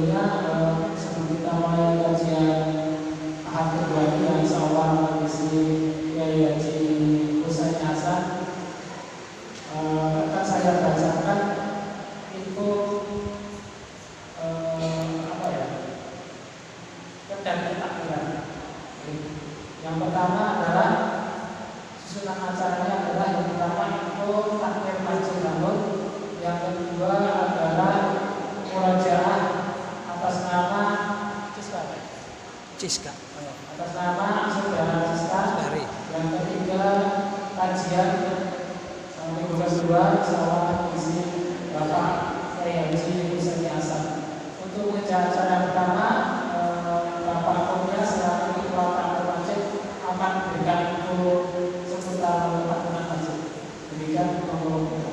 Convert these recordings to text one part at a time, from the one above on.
sebelumnya sebelum kita mulai kajian ahad kedua ini yang insya Allah mengisi Kiai Haji Husain Hasan, akan saya bacakan itu dan takbiran. Yang pertama adalah susunan acaranya adalah yang pertama itu takbir masjid bangun, yang kedua adalah murojaah atas nama Ciska, atas nama saudara Ciska. Yang ketiga kajian minggu kedua insyaallah isi Bapak Kiai Haji Husain Hasan. Untuk acara pertama Bapak Komda selaku Ketua Takmir Masjid akan berikan info seputar takbiran masjid. Demikian monggo.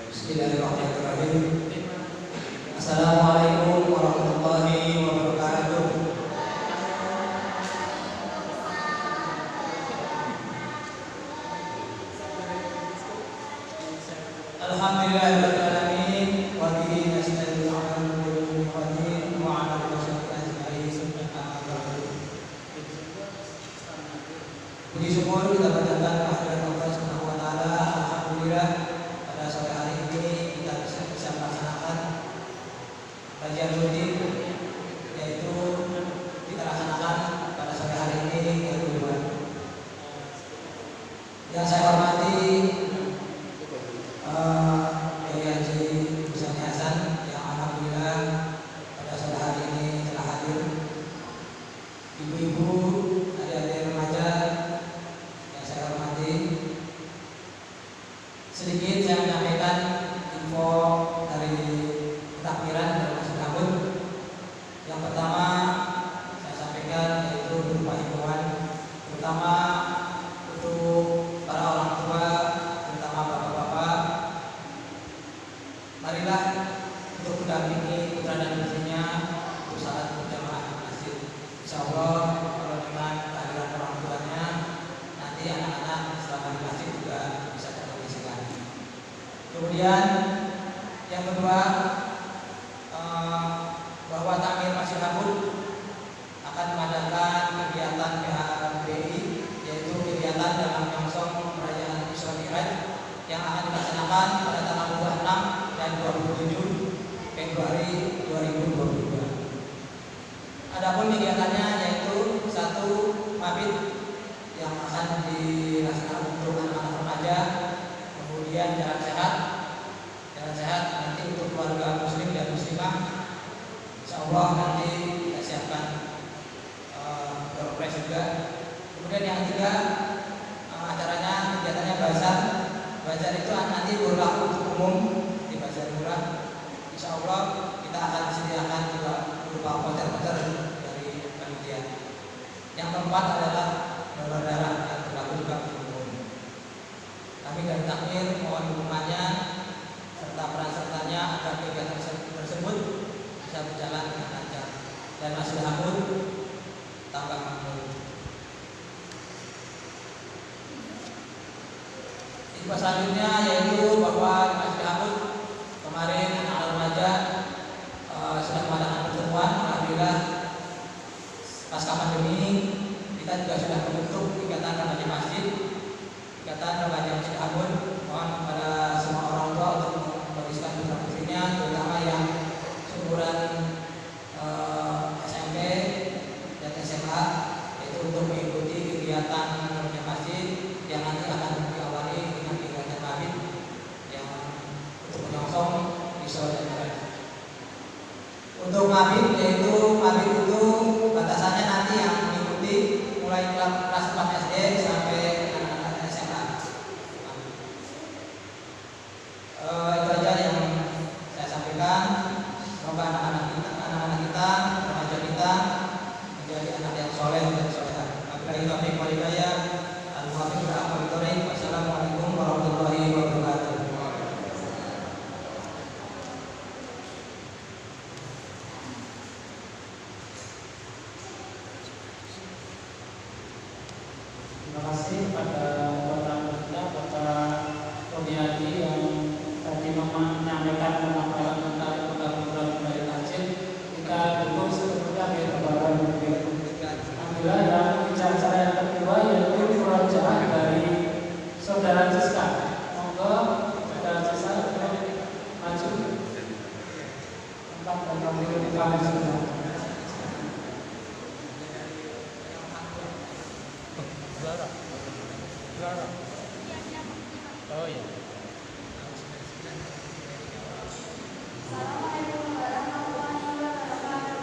Bismillahirrahmanirrahim. Assalamualaikum warahmatullahi wabarakatuh. Alhamdulillahirabbil alamin wa bihi nasta'inu 'ala umuri dunya wa 'ala wassalatu ajma'in. Puji syukur kita panjatkan kehadirat Allah Subhanahu wa taala. Alhamdulillah pada sore hari ini kita bisa melaksanakan kajian rutin, yaitu kita laksanakan pada sore hari ini yang kedua. Yang saya hormati Kiai Haji Husain Hasan yang alhamdulillah pada sore hari ini telah hadir. Ibu-ibu, adik-adik remaja yang saya hormati, sedikit saya menyampaikan info dari takbiran dan masjid Ambon. Yang pertama saya sampaikan yaitu berupa himbauan, terutama untuk para orang tua, terutama bapak-bapak. Marilah untuk mendampingi putra dan putrinya untuk salat berjamaah di masjid. Insyaallah kalau dengan kehadiran orang tuanya, nanti anak-anak selama di masjid juga bisa terkondisikan. Kemudian yang kedua, bahwa takmir Masjid Ambon akan mengadakan kegiatan PHBI, yaitu kegiatan dalam nyongsong perayaan Isra Mi'raj yang akan dilaksanakan pada tanggal 26 dan 27 Februari 2022. Adapun kegiatannya yaitu satu mabit yang akan dilaksanakan untuk anak-anak remaja, kemudian jalan sehat nanti untuk keluarga muslim dan muslimah. Insyaallah nanti kita siapkan door prize juga. Kemudian yang ketiga, acaranya kegiatannya bazar. Bazar itu nanti berlaku untuk umum di bazar murah. Insyaallah kita akan disediakan juga berupa voucher dari panitia. Yang keempat adalah donor darah yang berlaku juga untuk umum. Kami dari takmir mohon dukungannya serta peran sertanya agar kegiatan tersebut bisa berjalan dengan lancar dan Masjid Ambon tambah makmur. Info selanjutnya yaitu bahwa Masjid Ambon kemarin anak remaja sudah mengadakan pertemuan. Alhamdulillah pasca pandemi kita juga sudah membentuk ikatan remaja masjid, ikatan remaja Masjid Ambon. Mohon kepada semua orang tua untuk mengkondisikan putra putrinya, terutama yang seumuran SMP dan SMA, yaitu untuk mengikuti kegiatan remaja masjid yang nanti akan diawali dengan kegiatan mabit yang untuk menyongsong Isra dan Mi'raj. Untuk mabit, yaitu mabit itu batasannya nanti yang mengikuti mulai kelas 4 SD sampai anak-anak SMA. Itu aja yang saya sampaikan. Semoga anak-anak kita kasih pada Bapak kita, Bapak Rodiadi yang tadi menyampaikan pemaparan tentang program-program dari Tajid. Kita dukung sepenuhnya biar kebaran. Alhamdulillah yang bicara yang kedua yaitu murojaah dari Saudara Siska. Monggo Saudara Siska maju. Tempat dan kami di kami semua. Oh iya. Assalamualaikum warahmatullahi wabarakatuh.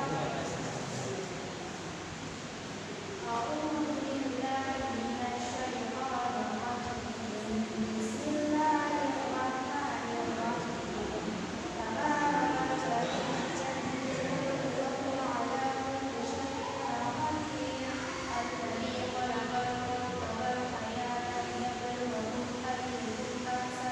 A'udzu billahi minasyaitonir rajim. Bismillahirrahmanirrahim. Tabarakalladzii jaddidu mulkahu ala kulli syai'in qadir. Alladzi khalaqal mauta wal hayata liyabluwakum ayyukum ahsanu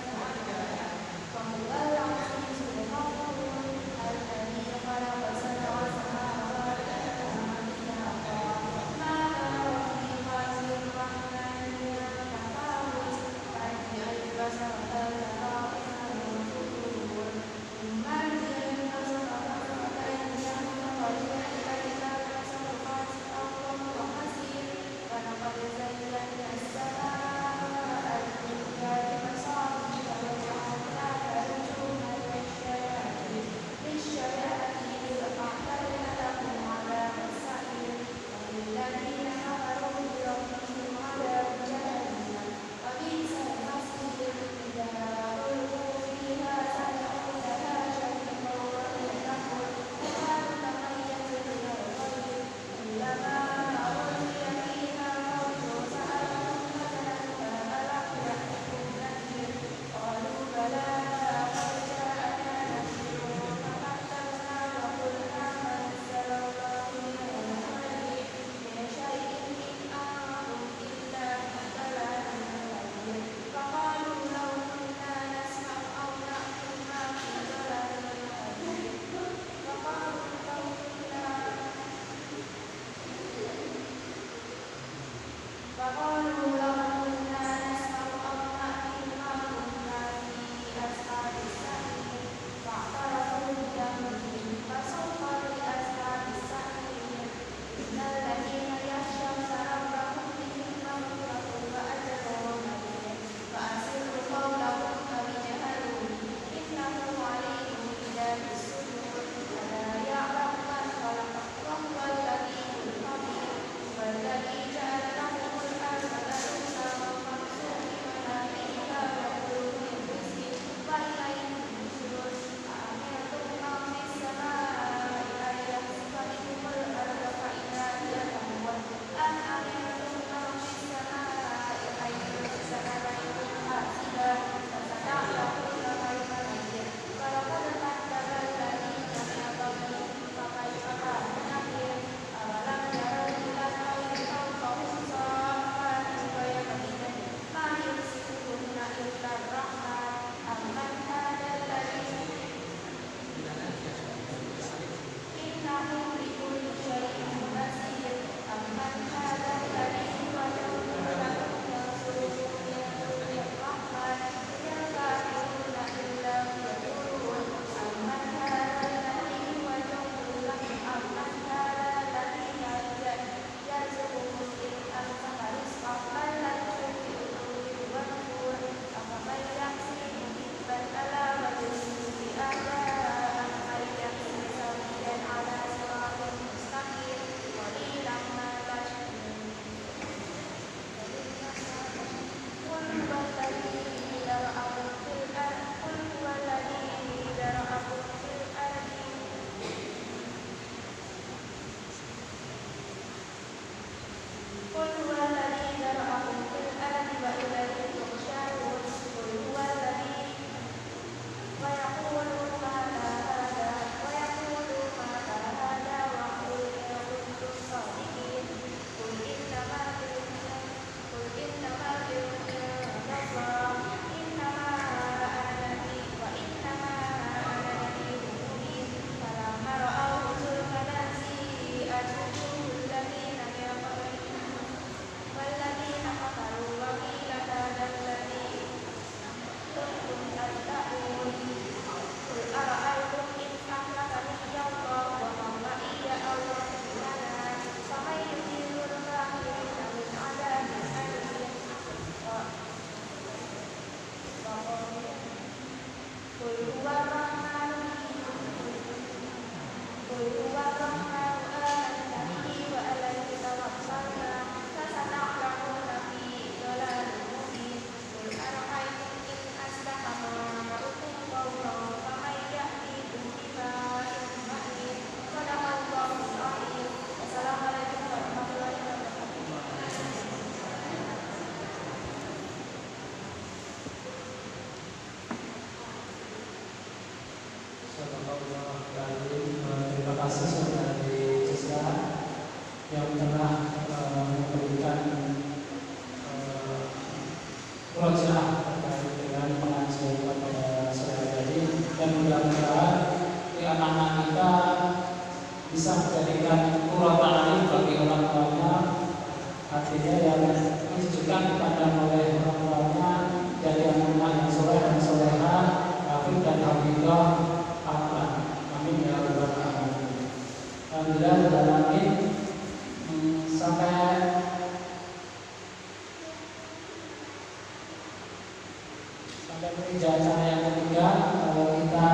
acara yang ketiga, kita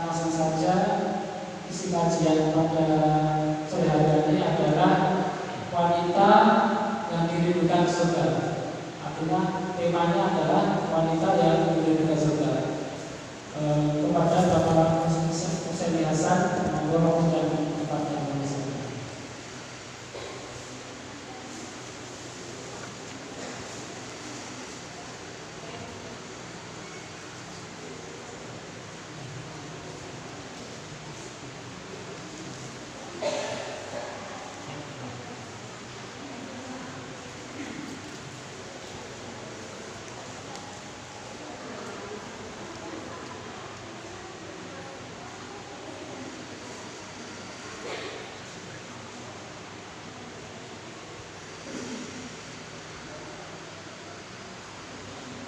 langsung saja. Isi kajian pada sore hari ini adalah wanita yang dirindukan surga. Artinya temanya adalah wanita yang dirindukan surga. Kepada Bapak Hussein Hasan, monggo dan tempatnya.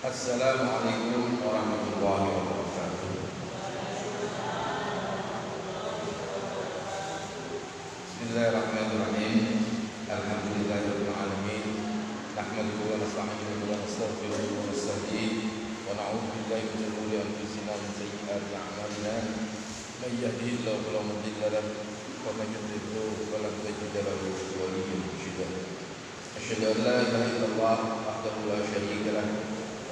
Assalamualaikum warahmatullahi wabarakatuh. Bismillahirrahmanirrahim. Alhamdulillahirabbil alamin. Nahmaduhu wa nasta'inuhu wa nastaghfiruhu wa nastahdiih wa na'udzu billahi min shururi anfusina wa min sayyiati a'malina. May yahdihillahu fala mudilla lahu wa may yudlil fala tajida lahu waliyyan mursyida. Asyhadu an la ilaha illallah wahdahu la syarika lahu.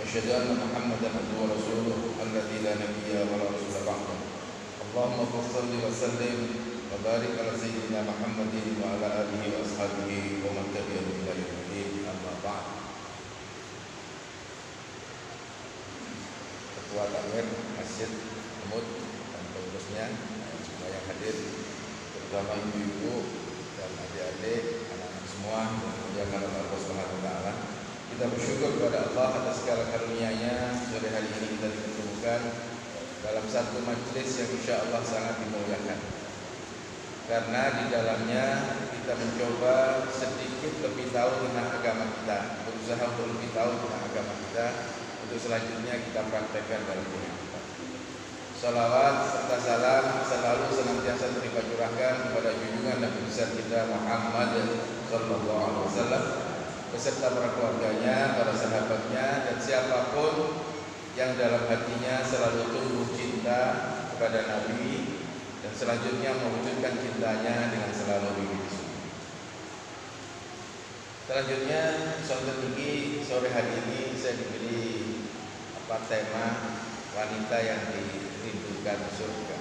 أشهد أن محمدا عبده ورسوله الذي لا نبي ولا رسول بعده. اللهم صل وسلم وبارك على سيدنا محمد وعلى آله وأصحابه ومن تبعهم إلى يوم الدين. أما بعد. Ketua Takmir Masjid Umud dan pengurusnya, semua yang hadir, terutama ibu-ibu dan adik-adik, anak-anak semua yang dimuliakan oleh Allah Subhanahu wa taala. Kita bersyukur kepada Allah atas segala karunia-Nya. Sore hari ini kita dipertemukan dalam satu majelis yang insya Allah sangat dimuliakan. Karena di dalamnya kita mencoba sedikit lebih tahu tentang agama kita, berusaha untuk lebih tahu tentang agama kita, untuk selanjutnya kita praktekkan dalam hidup kita. Salawat serta salam selalu senantiasa tercurahkan kepada junjungan Nabi besar kita Muhammad sallallahu alaihi wasallam, beserta para keluarganya, para sahabatnya, dan siapapun yang dalam hatinya selalu tumbuh cinta kepada Nabi dan selanjutnya mewujudkan cintanya dengan selalu hidup. Selanjutnya, saudara tinggi, sore hari ini saya diberi tema wanita yang dirindukan surga.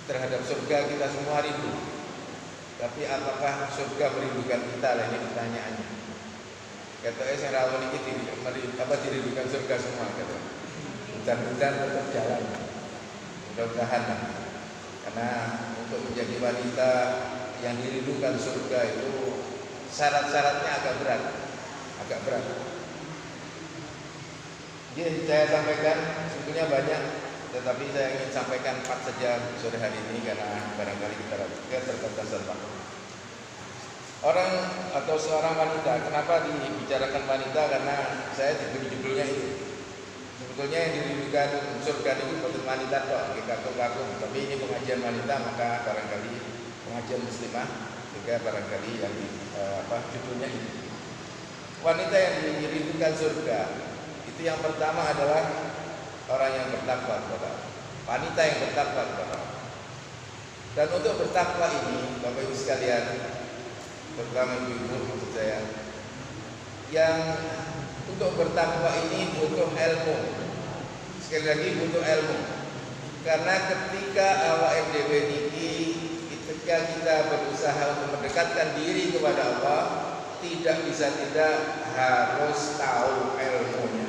Terhadap surga kita semua rindu. Tapi apakah surga merindukan kita? Lah ini pertanyaannya. Kata saya rawon ini dirindukan surga semua kata. Hujan-hujan tetap jalan. Mudah-mudahan lah. Karena untuk menjadi wanita yang dirindukan surga itu syarat-syaratnya agak berat. Jadi saya sampaikan sebetulnya banyak, tetapi saya ingin sampaikan 4 saja sore hari ini karena barangkali kita terbatas waktu. Orang atau seorang wanita, kenapa dibicarakan wanita? Karena saya diberi judulnya itu. Sebetulnya yang dirindukan surga itu bukan wanita toh, kaku-kaku. Tapi ini pengajian wanita, maka barangkali pengajian muslimah juga barangkali yang judulnya itu. Wanita yang dirindukan surga itu yang pertama adalah orang yang bertakwa kepada Allah. Wanita yang bertakwa kepada Allah. Dan untuk bertakwa ini, Bapak Ibu sekalian, terutama ibu-ibu maksud saya, yang untuk bertakwa ini butuh ilmu. Sekali lagi butuh ilmu. Karena ketika awak dhewe niki, ketika kita berusaha untuk mendekatkan diri kepada Allah, tidak bisa tidak harus tahu ilmunya.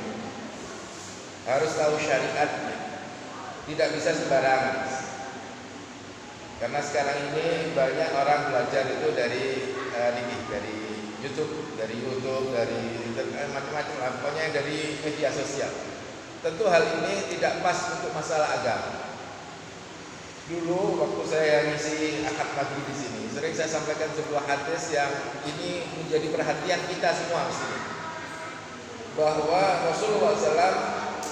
Harus tahu syariatnya. Tidak bisa sembarangan. Karena sekarang ini banyak orang belajar itu dari YouTube, dari internet, macam-macam lah, pokoknya dari media sosial. Tentu hal ini tidak pas untuk masalah agama. Dulu waktu saya ngisi akad pagi di sini, sering saya sampaikan sebuah hadis yang ini menjadi perhatian kita semua mesti. Bahwa Rasulullah SAW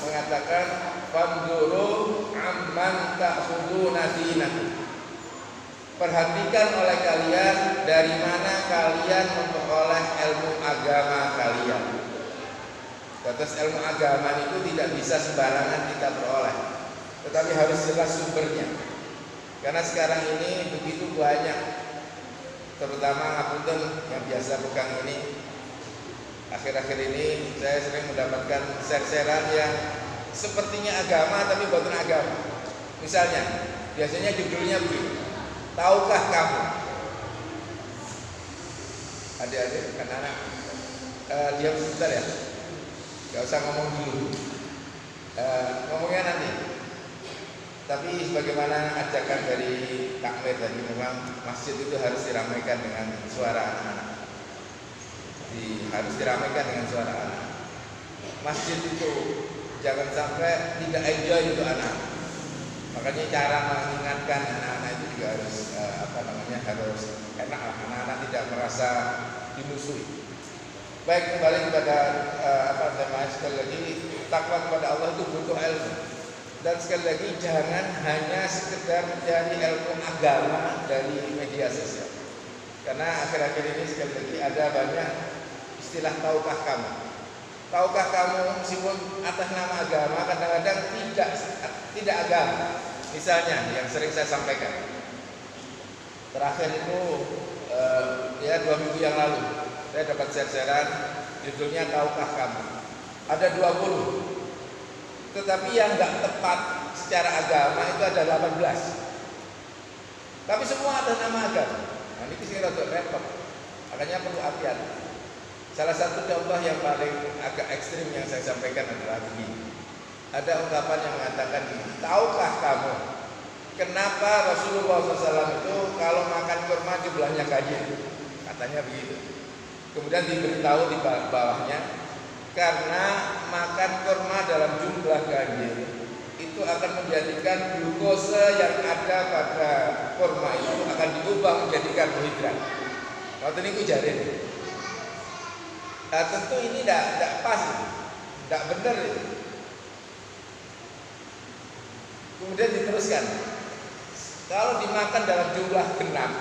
mengatakan fanduru amman ta'khuduna dinakum. Perhatikan oleh kalian dari mana kalian memperoleh ilmu agama kalian. Atas ilmu agama itu tidak bisa sembarangan kita peroleh, tetapi harus jelas sumbernya. Karena sekarang ini begitu banyak, terutama ngapunten yang biasa pegang ini. Akhir-akhir ini saya sering mendapatkan share-sharean yang sepertinya agama tapi bukan agama. Misalnya, biasanya judulnya begini, tahukah kamu? Adik-adik, anak-anak, diam sebentar ya. Gak usah ngomong dulu, ngomongnya nanti. Tapi sebagaimana ajakan dari takmir tadi, memang masjid itu harus diramaikan dengan suara anak-anak. Harus diramaikan dengan suara anak. Masjid itu jangan sampai tidak enjoy untuk anak. Makanya cara mengingatkan anak-anak itu juga harus harus enak lah. Anak-anak tidak merasa dimusuhi. Baik, kembali kepada tema sekali lagi, takwa kepada Allah itu butuh ilmu. Dan sekali lagi jangan hanya sekedar mencari ilmu agama dari media sosial. Karena akhir-akhir ini sekali lagi ada banyak istilah tahukah kamu. Tahukah kamu meskipun atas nama agama kadang-kadang tidak agama. Misalnya yang sering saya sampaikan. Terakhir itu 2 minggu yang lalu saya dapat share-sharean judulnya tahukah kamu. Ada 20. Tetapi yang nggak tepat secara agama itu ada 18. Tapi semua atas nama agama. Nah ini sih rada repot. Makanya perlu hati-hati. Salah satu contoh yang paling agak ekstrim yang saya sampaikan adalah begini. Ada ungkapan yang mengatakan gini, tahukah kamu kenapa Rasulullah SAW itu kalau makan kurma jumlahnya ganjil? Katanya begitu. Kemudian diberitahu di bawahnya, karena makan kurma dalam jumlah ganjil itu akan menjadikan glukosa yang ada pada kurma itu akan diubah menjadi karbohidrat. Waktu ini kujarin. Nah, tentu ini tidak pas, tidak benar itu. Kemudian diteruskan, kalau dimakan dalam jumlah genap,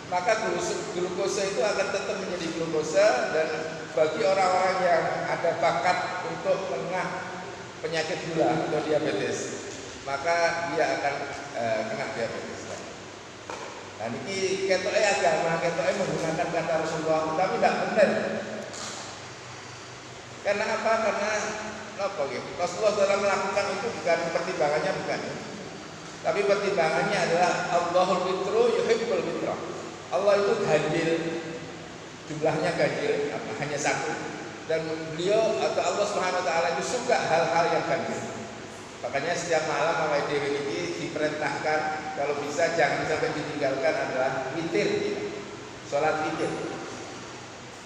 maka glukosa itu akan tetap menjadi glukosa, dan bagi orang-orang yang ada bakat untuk kena penyakit gula atau diabetes, maka dia akan kena diabetes. Nah ini ketoke agama, ketoke menggunakan kata Rasulullah, tapi tidak benar. Karena apa? Karena Rasulullah SAW melakukan itu bukan pertimbangannya, bukan. Tapi pertimbangannya adalah Allahul Fitru yuhibbul fitrah. Allah itu ganjil, jumlahnya ganjil, hanya satu. Dan beliau atau Allah Subhanahu Wa Taala itu suka hal-hal yang ganjil. Makanya setiap malam awake dhewe ini diperintahkan kalau bisa jangan sampai ditinggalkan adalah witir, sholat witir.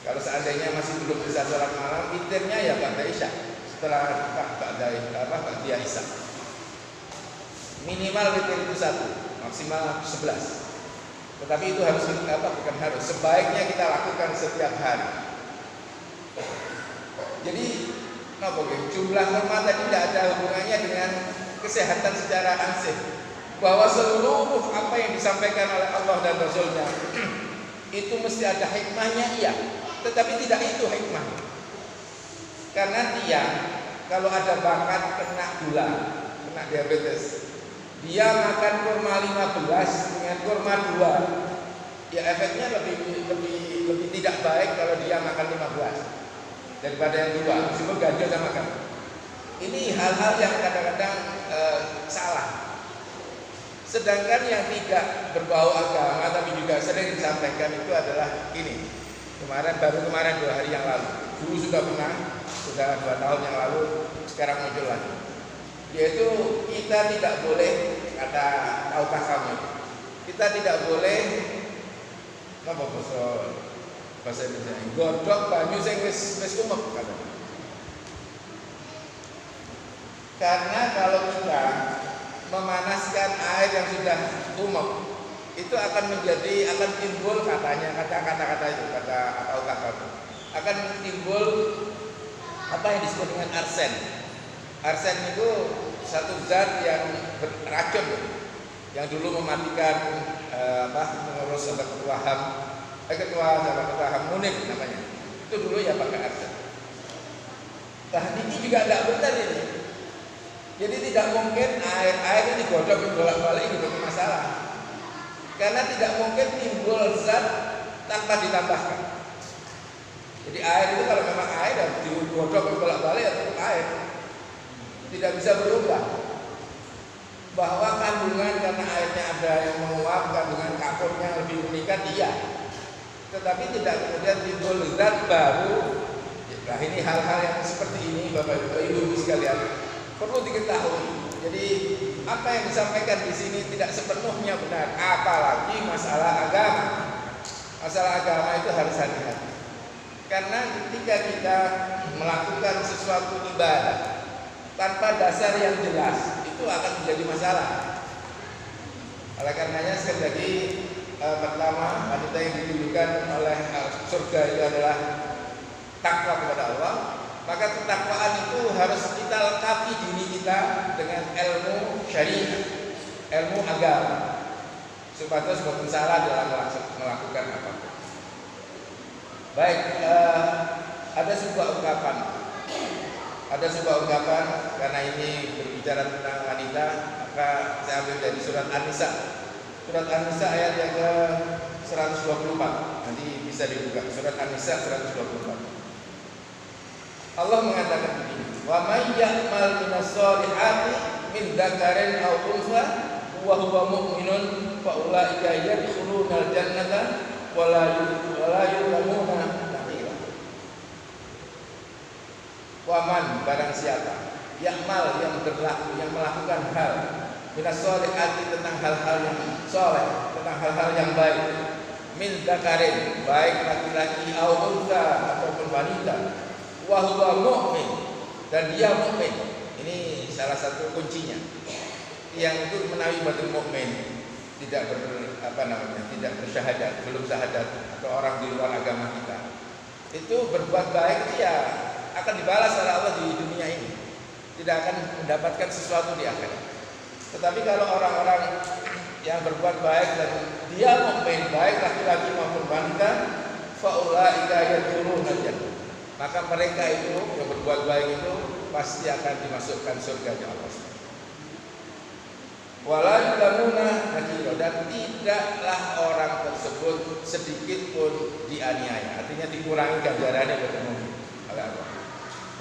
Kalau seandainya masih belum bisa sholat malam, witirnya ya ba'da isya. Setelah ba'da isya. Minimal witir itu 1, maksimal 11. Tetapi itu harus bukan harus, sebaiknya kita lakukan setiap hari. Jadi jumlah kurma tadi tidak ada hubungannya dengan kesehatan secara ansih. Bahwa seluruh apa yang disampaikan oleh Allah dan Rasulnya itu mesti ada hikmahnya, iya. Tetapi tidak itu hikmah. Karena dia kalau ada bakat kena gula, kena diabetes, dia makan kurma 15 dengan kurma 2, ya efeknya lebih tidak baik kalau dia makan 15 daripada yang 2, meskipun ganjil sama kan. Ini hal-hal yang kadang-kadang salah. Sedangkan yang tidak berbau agama tapi juga sering disampaikan itu adalah ini. Baru kemarin 2 hari yang lalu. Dulu sudah pernah, sudah 2 tahun yang lalu, sekarang muncul lagi. Yaitu kita tidak boleh, kata tahukah kamu, kita tidak boleh bahasa Indonesia godhog banyu sing wis umep katanya. Karena kalau kita memanaskan air yang sudah umep, itu akan timbul katanya, kata-kata itu, kata tahukah kamu, akan timbul apa yang disebut dengan arsen. Arsen itu satu zat yang beracun, yang dulu mematikan mengurus ketua HAM Munir namanya. Itu dulu ya pakai arsen. Nah ini juga tidak benar ini. Jadi tidak mungkin air ini digodok bolak-balik itu masalah. Karena tidak mungkin timbul zat tanpa ditambahkan. Jadi air itu kalau memang air dan digodok bolak-balik atau air tidak bisa berubah. Bahwa kandungan karena airnya ada yang menguap, kandungan kapurnya lebih meningkat, iya. Tetapi tidak kemudian timbul zat baru. Nah ini hal-hal yang seperti ini Bapak Ibu sekalian perlu diketahui. Jadi apa yang disampaikan di sini tidak sepenuhnya benar. Apalagi masalah agama. Masalah agama itu harus hati-hati. Karena ketika kita melakukan sesuatu ibadah tanpa dasar yang jelas, itu akan menjadi masalah. Oleh karenanya sekali lagi pertama wanita yang ditunjukkan oleh surga itu adalah takwa kepada Allah. Maka ketakwaan itu harus kita lengkapi diri kita dengan ilmu syariat, ilmu agama, supaya bukan salah dalam melakukan apapun. Baik, ada sebuah ungkapan karena ini berbicara tentang wanita, maka saya ambil dari surat An-Nisa. Surat An-Nisa ayat yang ke 124. Nanti bisa dibuka surat An-Nisa 124. Allah mengatakan begini, wa may ya'mal minas-solihati min dzakarin aw untha wa huwa mu'minun fa ulaika yadkhulunal jannata wa la yuzlamuna naqira. Wa man barang siapa ya'mal yang berlaku yang melakukan hal minas-solihati tentang hal-hal yang soleh, tentang hal-hal yang baik, min dzakarin baik laki-laki aw untha ataupun wanita, wa huwa mu'min dan dia mukmin. Ini salah satu kuncinya. Yang itu menawi batul mukmin, tidak tidak bersyahadat, belum syahadat atau orang di luar agama kita. Itu berbuat baik dia akan dibalas oleh Allah di dunia ini. Tidak akan mendapatkan sesuatu di akhirat. Tetapi kalau orang-orang yang berbuat baik dan dia mukmin, baik laki-laki maupun wanita, fa ulaika yadkhuluna jannah. Maka mereka itu yang berbuat baik itu pasti akan dimasukkan surga Allah. Wala yuzlamuna nakira, dan tidaklah orang tersebut sedikit pun dianiaya. Artinya dikurangi ganjarannya bertemu oleh Allah.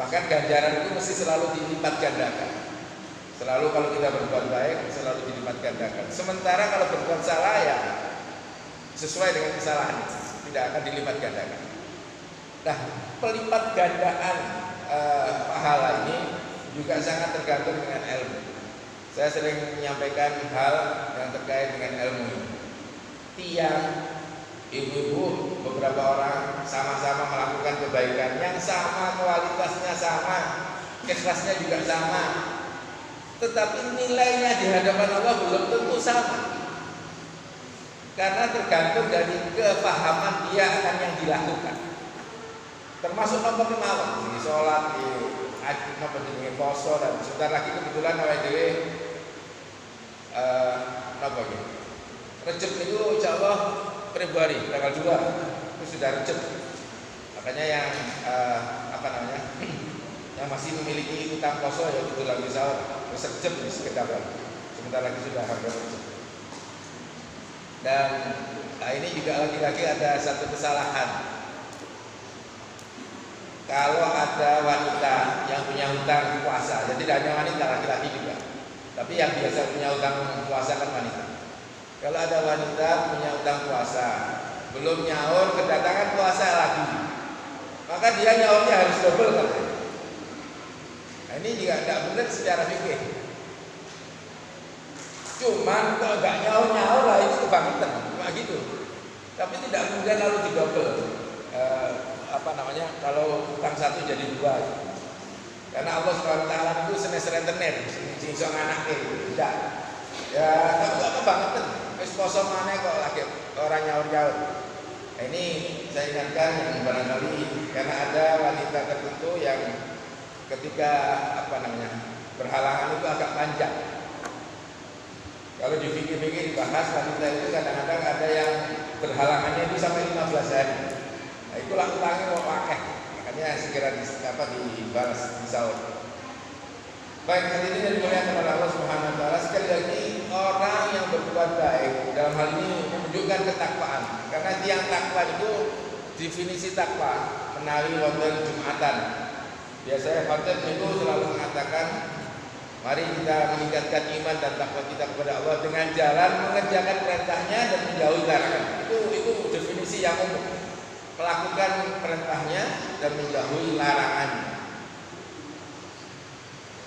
Bahkan ganjaran itu mesti selalu dilipat gandakan. Selalu kalau kita berbuat baik selalu dilipat gandakan. Sementara kalau berbuat salah ya sesuai dengan kesalahan tidak akan dilipat gandakan. Nah, pelipat gandaan pahala ini juga sangat tergantung dengan ilmu. Saya sering menyampaikan hal yang terkait dengan ilmu ini. Tiang, ibu-ibu, beberapa orang sama-sama melakukan kebaikan yang sama, kualitasnya sama, ikhlasnya juga sama, tetapi nilainya di hadapan Allah belum tentu sama. Karena tergantung dari kefahaman dia akan yang dilakukan. Termasuk nomor 5 di sholat, di haji, nomor di poso, dan sebentar lagi kebetulan awal dewe Rejab itu insya Allah Februari tanggal 2 itu sudah Rejab. Makanya yang yang masih memiliki utang poso ya itu lagi sahur, terus Rejab di sekitar sebentar lagi sudah hampir Rejab. Dan ini juga lagi-lagi ada satu kesalahan. Kalau ada wanita yang punya hutang puasa, jadi tidak hanya wanita, laki-laki juga. Tapi yang biasa punya hutang puasa kan wanita. Kalau ada wanita punya hutang puasa, belum nyaur, kedatangan puasa lagi, maka dia nyaurnya harus double kan? Nah, ini juga tidak benar secara fikih. Cuman kalau nggak nyaur lah itu kebangetan, cuma gitu. Tapi tidak kemudian lalu didouble. Kalau utang satu jadi 2. Karena Allah SWT itu senes-rentenir, sing iso nganake, tidak. Ya, kok kebangetan. Wis poso maneh kok lagi orang nyaur-nyaur. Nah, ini saya ingatkan yang barangkali karena ada wanita tertentu yang ketika berhalangan itu agak panjang. Kalau di fikih-fikih dibahas wanita itu kadang-kadang ada yang berhalangannya itu sampai 15 hari. Nah, itulah utangnya mau pakai. Maka makanya segera dibalas di sahur. Baik, hadirin yang dimuliakan oleh Allah Subhanahu wa taala, sekali lagi orang yang berbuat baik dalam hal ini menunjukkan ketakwaan. Karena tiang takwa itu definisi takwa menawi wonten Jumatan. Biasanya khotib itu selalu mengatakan, mari kita meningkatkan iman dan takwa kita kepada Allah dengan jalan mengerjakan perintahnya dan menjauhi larangan. Itu definisi yang umum. Melakukan perintahnya dan menjauhi larangannya.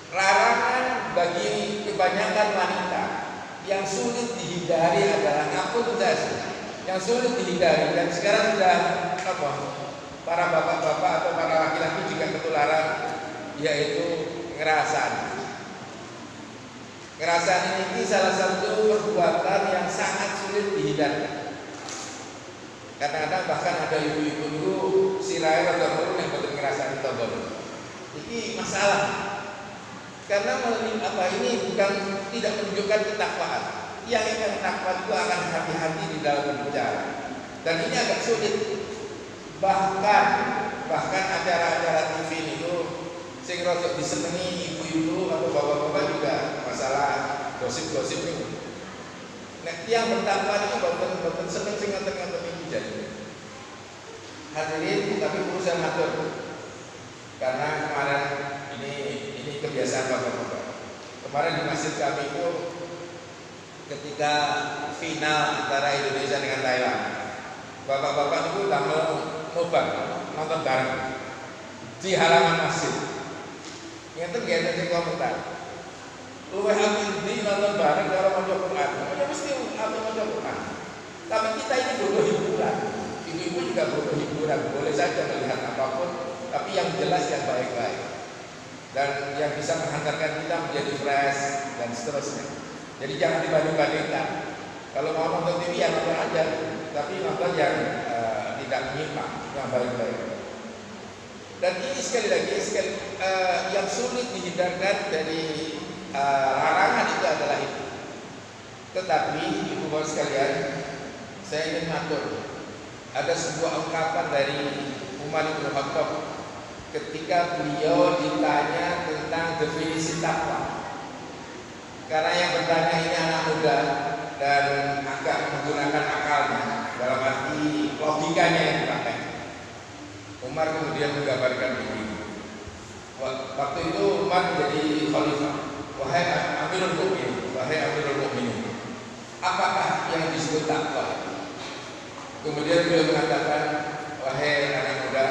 Larangan bagi kebanyakan wanita yang sulit dihindari adalah akuntansi, yang sulit dihindari, dan sekarang sudah para bapak-bapak atau para laki-laki juga ketularan, yaitu ngerasaan. Ngerasaan ini salah satu perbuatan yang sangat sulit dihindarkan. Kadang-kadang bahkan ada ibu-ibu dulu sirai atau turun yang betul ngerasaan togol. Ini masalah. Karena ini bukan tidak menunjukkan ketakwaan. Yang ingin takwa itu akan hati-hati di dalam berbicara. Dan ini agak sulit. Bahkan acara-acara TV itu sing rodok disenengi ibu-ibu atau bapak-bapak juga masalah gosip-gosip ini. Nek yang bertakwa itu boten seneng sing ngoten-ngoten iki jadi. Hadirin, tapi perlu saya matur. Karena kemarin ini kebiasaan bapak-bapak. Kemarin di masjid kami itu ketika final antara Indonesia dengan Thailand, bapak-bapak itu nobar nonton bareng di halaman masjid. Ngeten nggih enten komentar. Luwih apik di nonton bareng karo maca Quran. Ya mesti apik maca Quran. Tapi kita ini butuh hiburan. Ibu-ibu juga butuh hiburan. Boleh saja melihat apapun, tapi yang jelas yang baik-baik. Dan yang bisa menghantarkan kita menjadi fresh dan seterusnya. Jadi jangan dibanding-bandingkan. Kalau mau nonton TV ya nonton aja, tapi nonton yang tidak menyimpang, yang baik-baik. Dan ini sekali lagi yang sulit dihindarkan dari larangan itu adalah itu. Tetapi ibu bapak sekalian, saya ingin matur, ada sebuah ungkapan dari Umar bin Khattab ketika beliau ditanya tentang definisi takwa. Karena yang bertanya ini anak muda dan agak menggunakan akalnya dalam arti logikanya yang dipakai. Umar kemudian menggambarkan begini. Waktu itu Umar menjadi khalifah. Wahai Amirul Mukminin, apakah yang disebut takwa? Kemudian beliau mengatakan, wahai anak muda,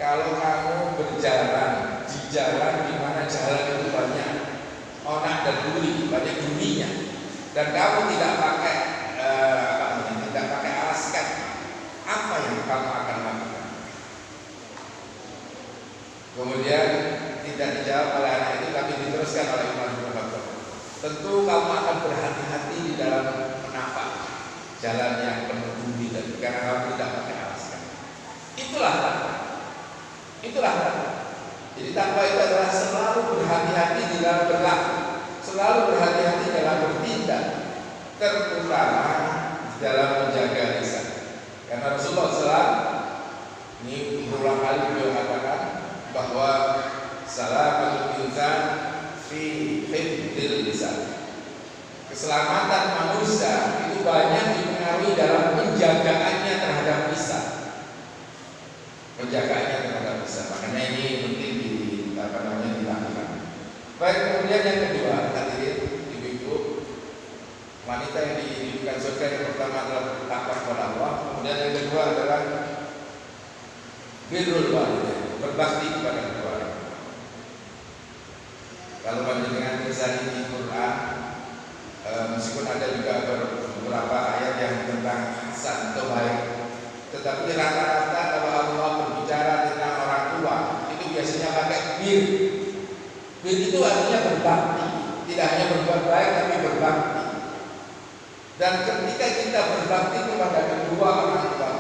kalau kamu berjalan di jalan di mana jalan itu banyak onak dan duri, banyak durinya, dan kamu tidak pakai alas kaki, apa yang kamu akan lakukan? Kemudian tidak dijawab oleh anak itu, tapi diteruskan oleh Umar bin Khattab. Tentu kamu akan berhati-hati di dalam menapak jalan yang penuh duri tadi, karena kamu tidak pakai alas kaki. Itulah takwa. Jadi takwa itu adalah selalu berhati-hati di dalam berlaku, selalu berhati-hati dalam bertindak, terutama dalam menjaga lisan. Karena Rasulullah SAW ini berulang kali beliau katakan bahwa salamatul insan fi hifdzil lisan. Keselamatan manusia itu banyak dipengaruhi dalam penjagaannya terhadap lisan. Makanya ini penting dilakukan. Baik, kemudian yang kedua, hadirin ibu-ibu, wanita yang dididikan surga yang pertama adalah takwa kepada Allah. Kemudian yang kedua adalah birrul walidain, berbakti kepada kedua orang. Kalau dengan kisah ini Quran, meskipun ada juga beberapa ayat yang tentang ihsan atau baik, tetapi rata-rata kalau Allah berbicara tentang orang tua itu biasanya pakai bir. Bir itu artinya berbakti, tidak hanya berbuat baik tapi berbakti. Dan ketika kita berbakti kepada kedua orang tua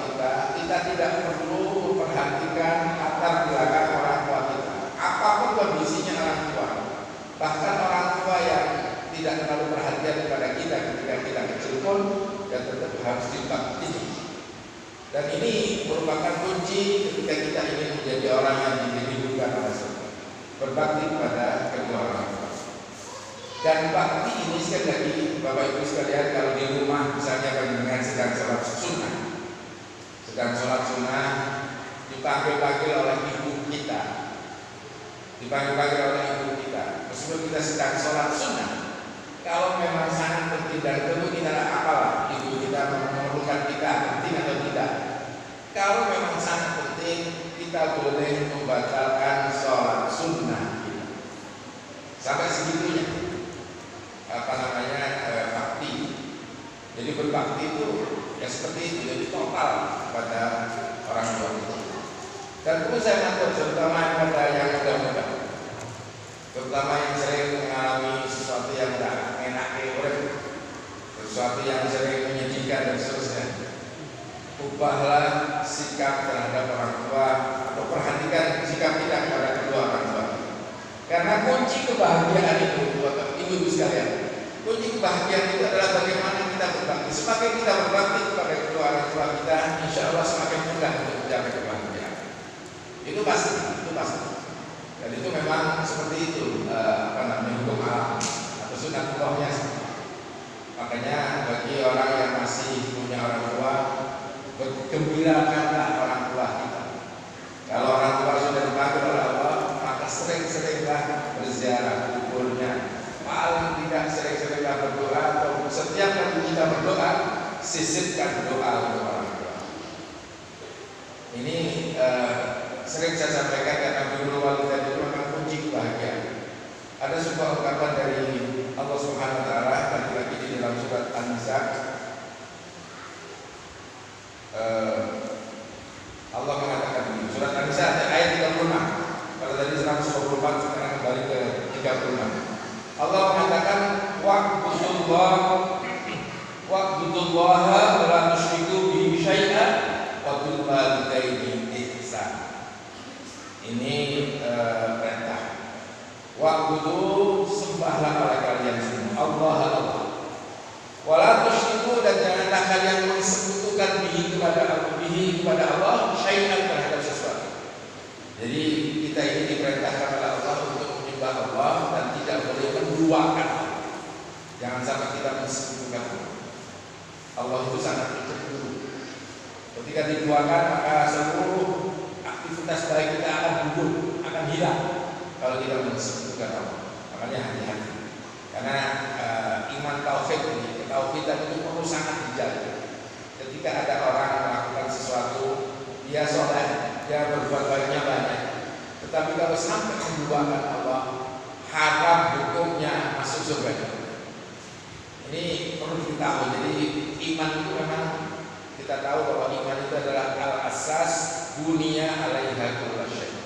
kita tidak perlu memperhatikan latar belakang orang tua kita, apapun kondisinya orang tua. Bahkan orang tua yang tidak terlalu perhatian kepada kita ketika kita kecil pun, dan tetap harus dibakti. Dan ini merupakan kunci ketika kita ingin menjadi orang yang diridhokan oleh Allah. Berbakti kepada kedua orang tua. Dan bakti ini sekali lagi Bapak Ibu sekalian, kalau di rumah misalnya dengan sedang sholat sunnah, dipanggil-panggil oleh ibu kita, meskipun kita sedang sholat sunnah, kalau memang sangat penting dan perlu kita apalah ibu kita memerlukan kita penting atau tidak. Kalau memang sangat penting, kita boleh membatalkan sholat sunnah kita. Sampai segitunya bakti. Jadi berbakti itu ya seperti itu, jadi total kepada orang tua kita. Dan perlu saya ngatur terutama pada yang muda-muda, terutama yang sering mengalami sesuatu yang tidak enak, sesuatu yang sering menyedihkan dan seterusnya. Ubahlah sikap terhadap orang tua atau perhatikan sikap kita kepada kedua orang tua. Karena kunci kebahagiaan itu, ibu-ibu sekalian, kunci kebahagiaan itu adalah bagaimana kita berbakti. Semakin kita berbakti kepada kedua orang tua kita, insya Allah semakin mudah untuk mencapai kebahagiaan. Itu pasti. Dan itu memang seperti itu, hukum alam atau sunatullahnya. Makanya bagi orang yang masih punya orang tua, bergembirakanlah orang tua kita. Kalau orang tua sudah dipanggil oleh Allah, maka sering-seringlah berziarah kuburnya. Paling tidak sering-seringlah berdoa, atau setiap kali kita berdoa, sisipkan doa untuk orang tua. Ini sering saya sampaikan karena birrul walidain itu memang kunci kebahagiaan. Ada sebuah ungkapan dari Allah Subhanahu wa taala lagi-lagi di dalam surat An-Nisa. Allah mengatakan begini, surat An-Nisa ayat 36. Kalau tadi 124, sekarang kembali ke 36. Allah mengatakan wa'budullaha wa la tusyriku bihi syai'an wa bil walidaini ihsan. Ini perintah. Wa'budu, sembahlah oleh kalian semua Allah. Wa la tusyriku, dan janganlah kalian mensekutukan bihi kepada Allah syai'an, terhadap sesuatu. Jadi kita ini diperintahkan oleh Allah untuk menyembah Allah dan tidak boleh menduakan. Jangan sampai kita mensekutukan Allah. Itu sangat cemburu. Ketika diduakan, maka seluruh aktivitas baik kita akan gugur, akan hilang kalau kita mensekutukan Allah. Makanya hati-hati. Karena iman tauhid ini, ketauhidan itu perlu sangat dijaga. Ketika ada orang melakukan sesuatu, dia soleh, dia berbuat baiknya banyak, tetapi kalau sampai menduakan Allah, haram hukumnya masuk surga. Ini perlu diketahui. Jadi iman itu memang kita tahu bahwa iman itu adalah al-asas bunia alaiha kullu syai'.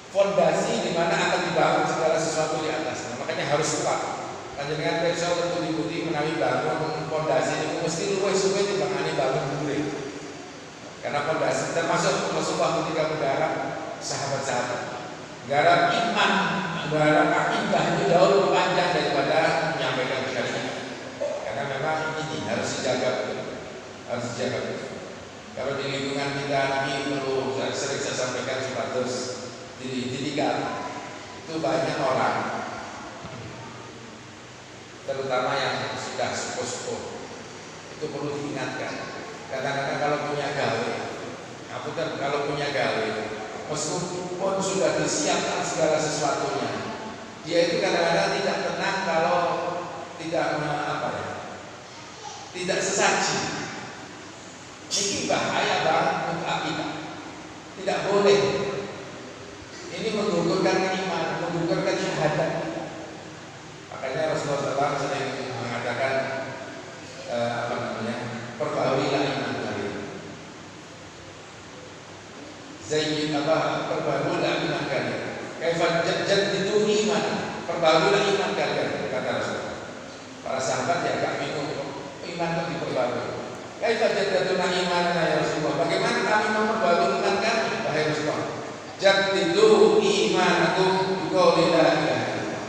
Fondasi di mana akan dibangun segala sesuatu di atasnya. Makanya harus kuat. Panjenengan besok tentu diikuti menawi bangun fondasi ini mesti luwih-luwih timbangane bangun dhuwur. Karena fondasi termasuk Rasulullah ketika menggarap sahabat-sahabat. Garap iman, garap akidah itu jauh lebih panjang daripada menyampaikan syariat. Karena memang ini harus dijaga betul. Harus dijaga betul. Kalau di lingkungan kita ini perlu sering saya sampaikan sebatas didikan. Itu banyak orang, terutama yang sudah sepuh-sepuh, itu perlu diingatkan. Kadang-kadang kalau punya gawe, meskipun sudah disiapkan segala sesuatunya, dia itu kadang-kadang tidak tenang kalau tidak sesaji. Ini bahaya banget untuk akidah. Tidak boleh. Ini menggugurkan iman, menggugurkan syahadat. Makanya Rasulullah SAW sering mengatakan perbaharuilah iman kalian. Perbaharuilah iman kalian. Kaifa jaddidu iman, perbaharuilah iman kalian, kata Rasulullah. Para sahabat ya gak bingung, iman kok diperbarui. Kaifa jaddaduna imanana ya Rasulullah. Bagaimana kami memperbarui iman kami, wahai Rasulullah? Jaddidu imanakum biqauli la ilaha illallah.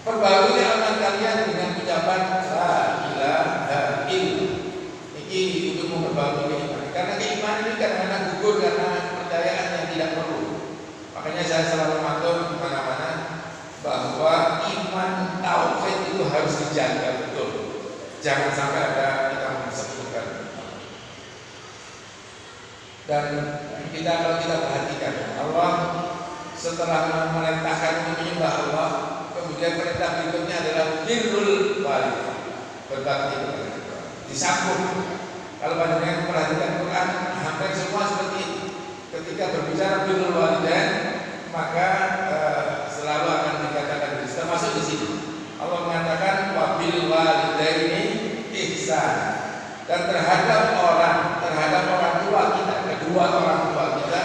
Perbarui iman kalian dengan ucapan la ilaha illallah. Ini untuk membangun keimanan. Karena keimanan ini kadang-kadang gugur karena kepercayaan yang tidak perlu. Makanya saya selalu matur di mana-mana bahwa iman tauhid itu harus dijaga betul. Jangan sampai ada kita menyebutkan. Dan kita kalau kita perhatikan Allah setelah memerintahkan untuk menyembah Allah, kemudian perintah berikutnya adalah birrul walidain, berbakti kepada orang tua. Disambung. Kalau panjenengan perhatikan Quran, hampir semua seperti itu. Ketika berbicara birrul walidain, maka selalu akan dikatakan termasuk di sini. Allah mengatakan wabil walidaini ihsan. Dan terhadap orang tua kita, kedua orang tua kita,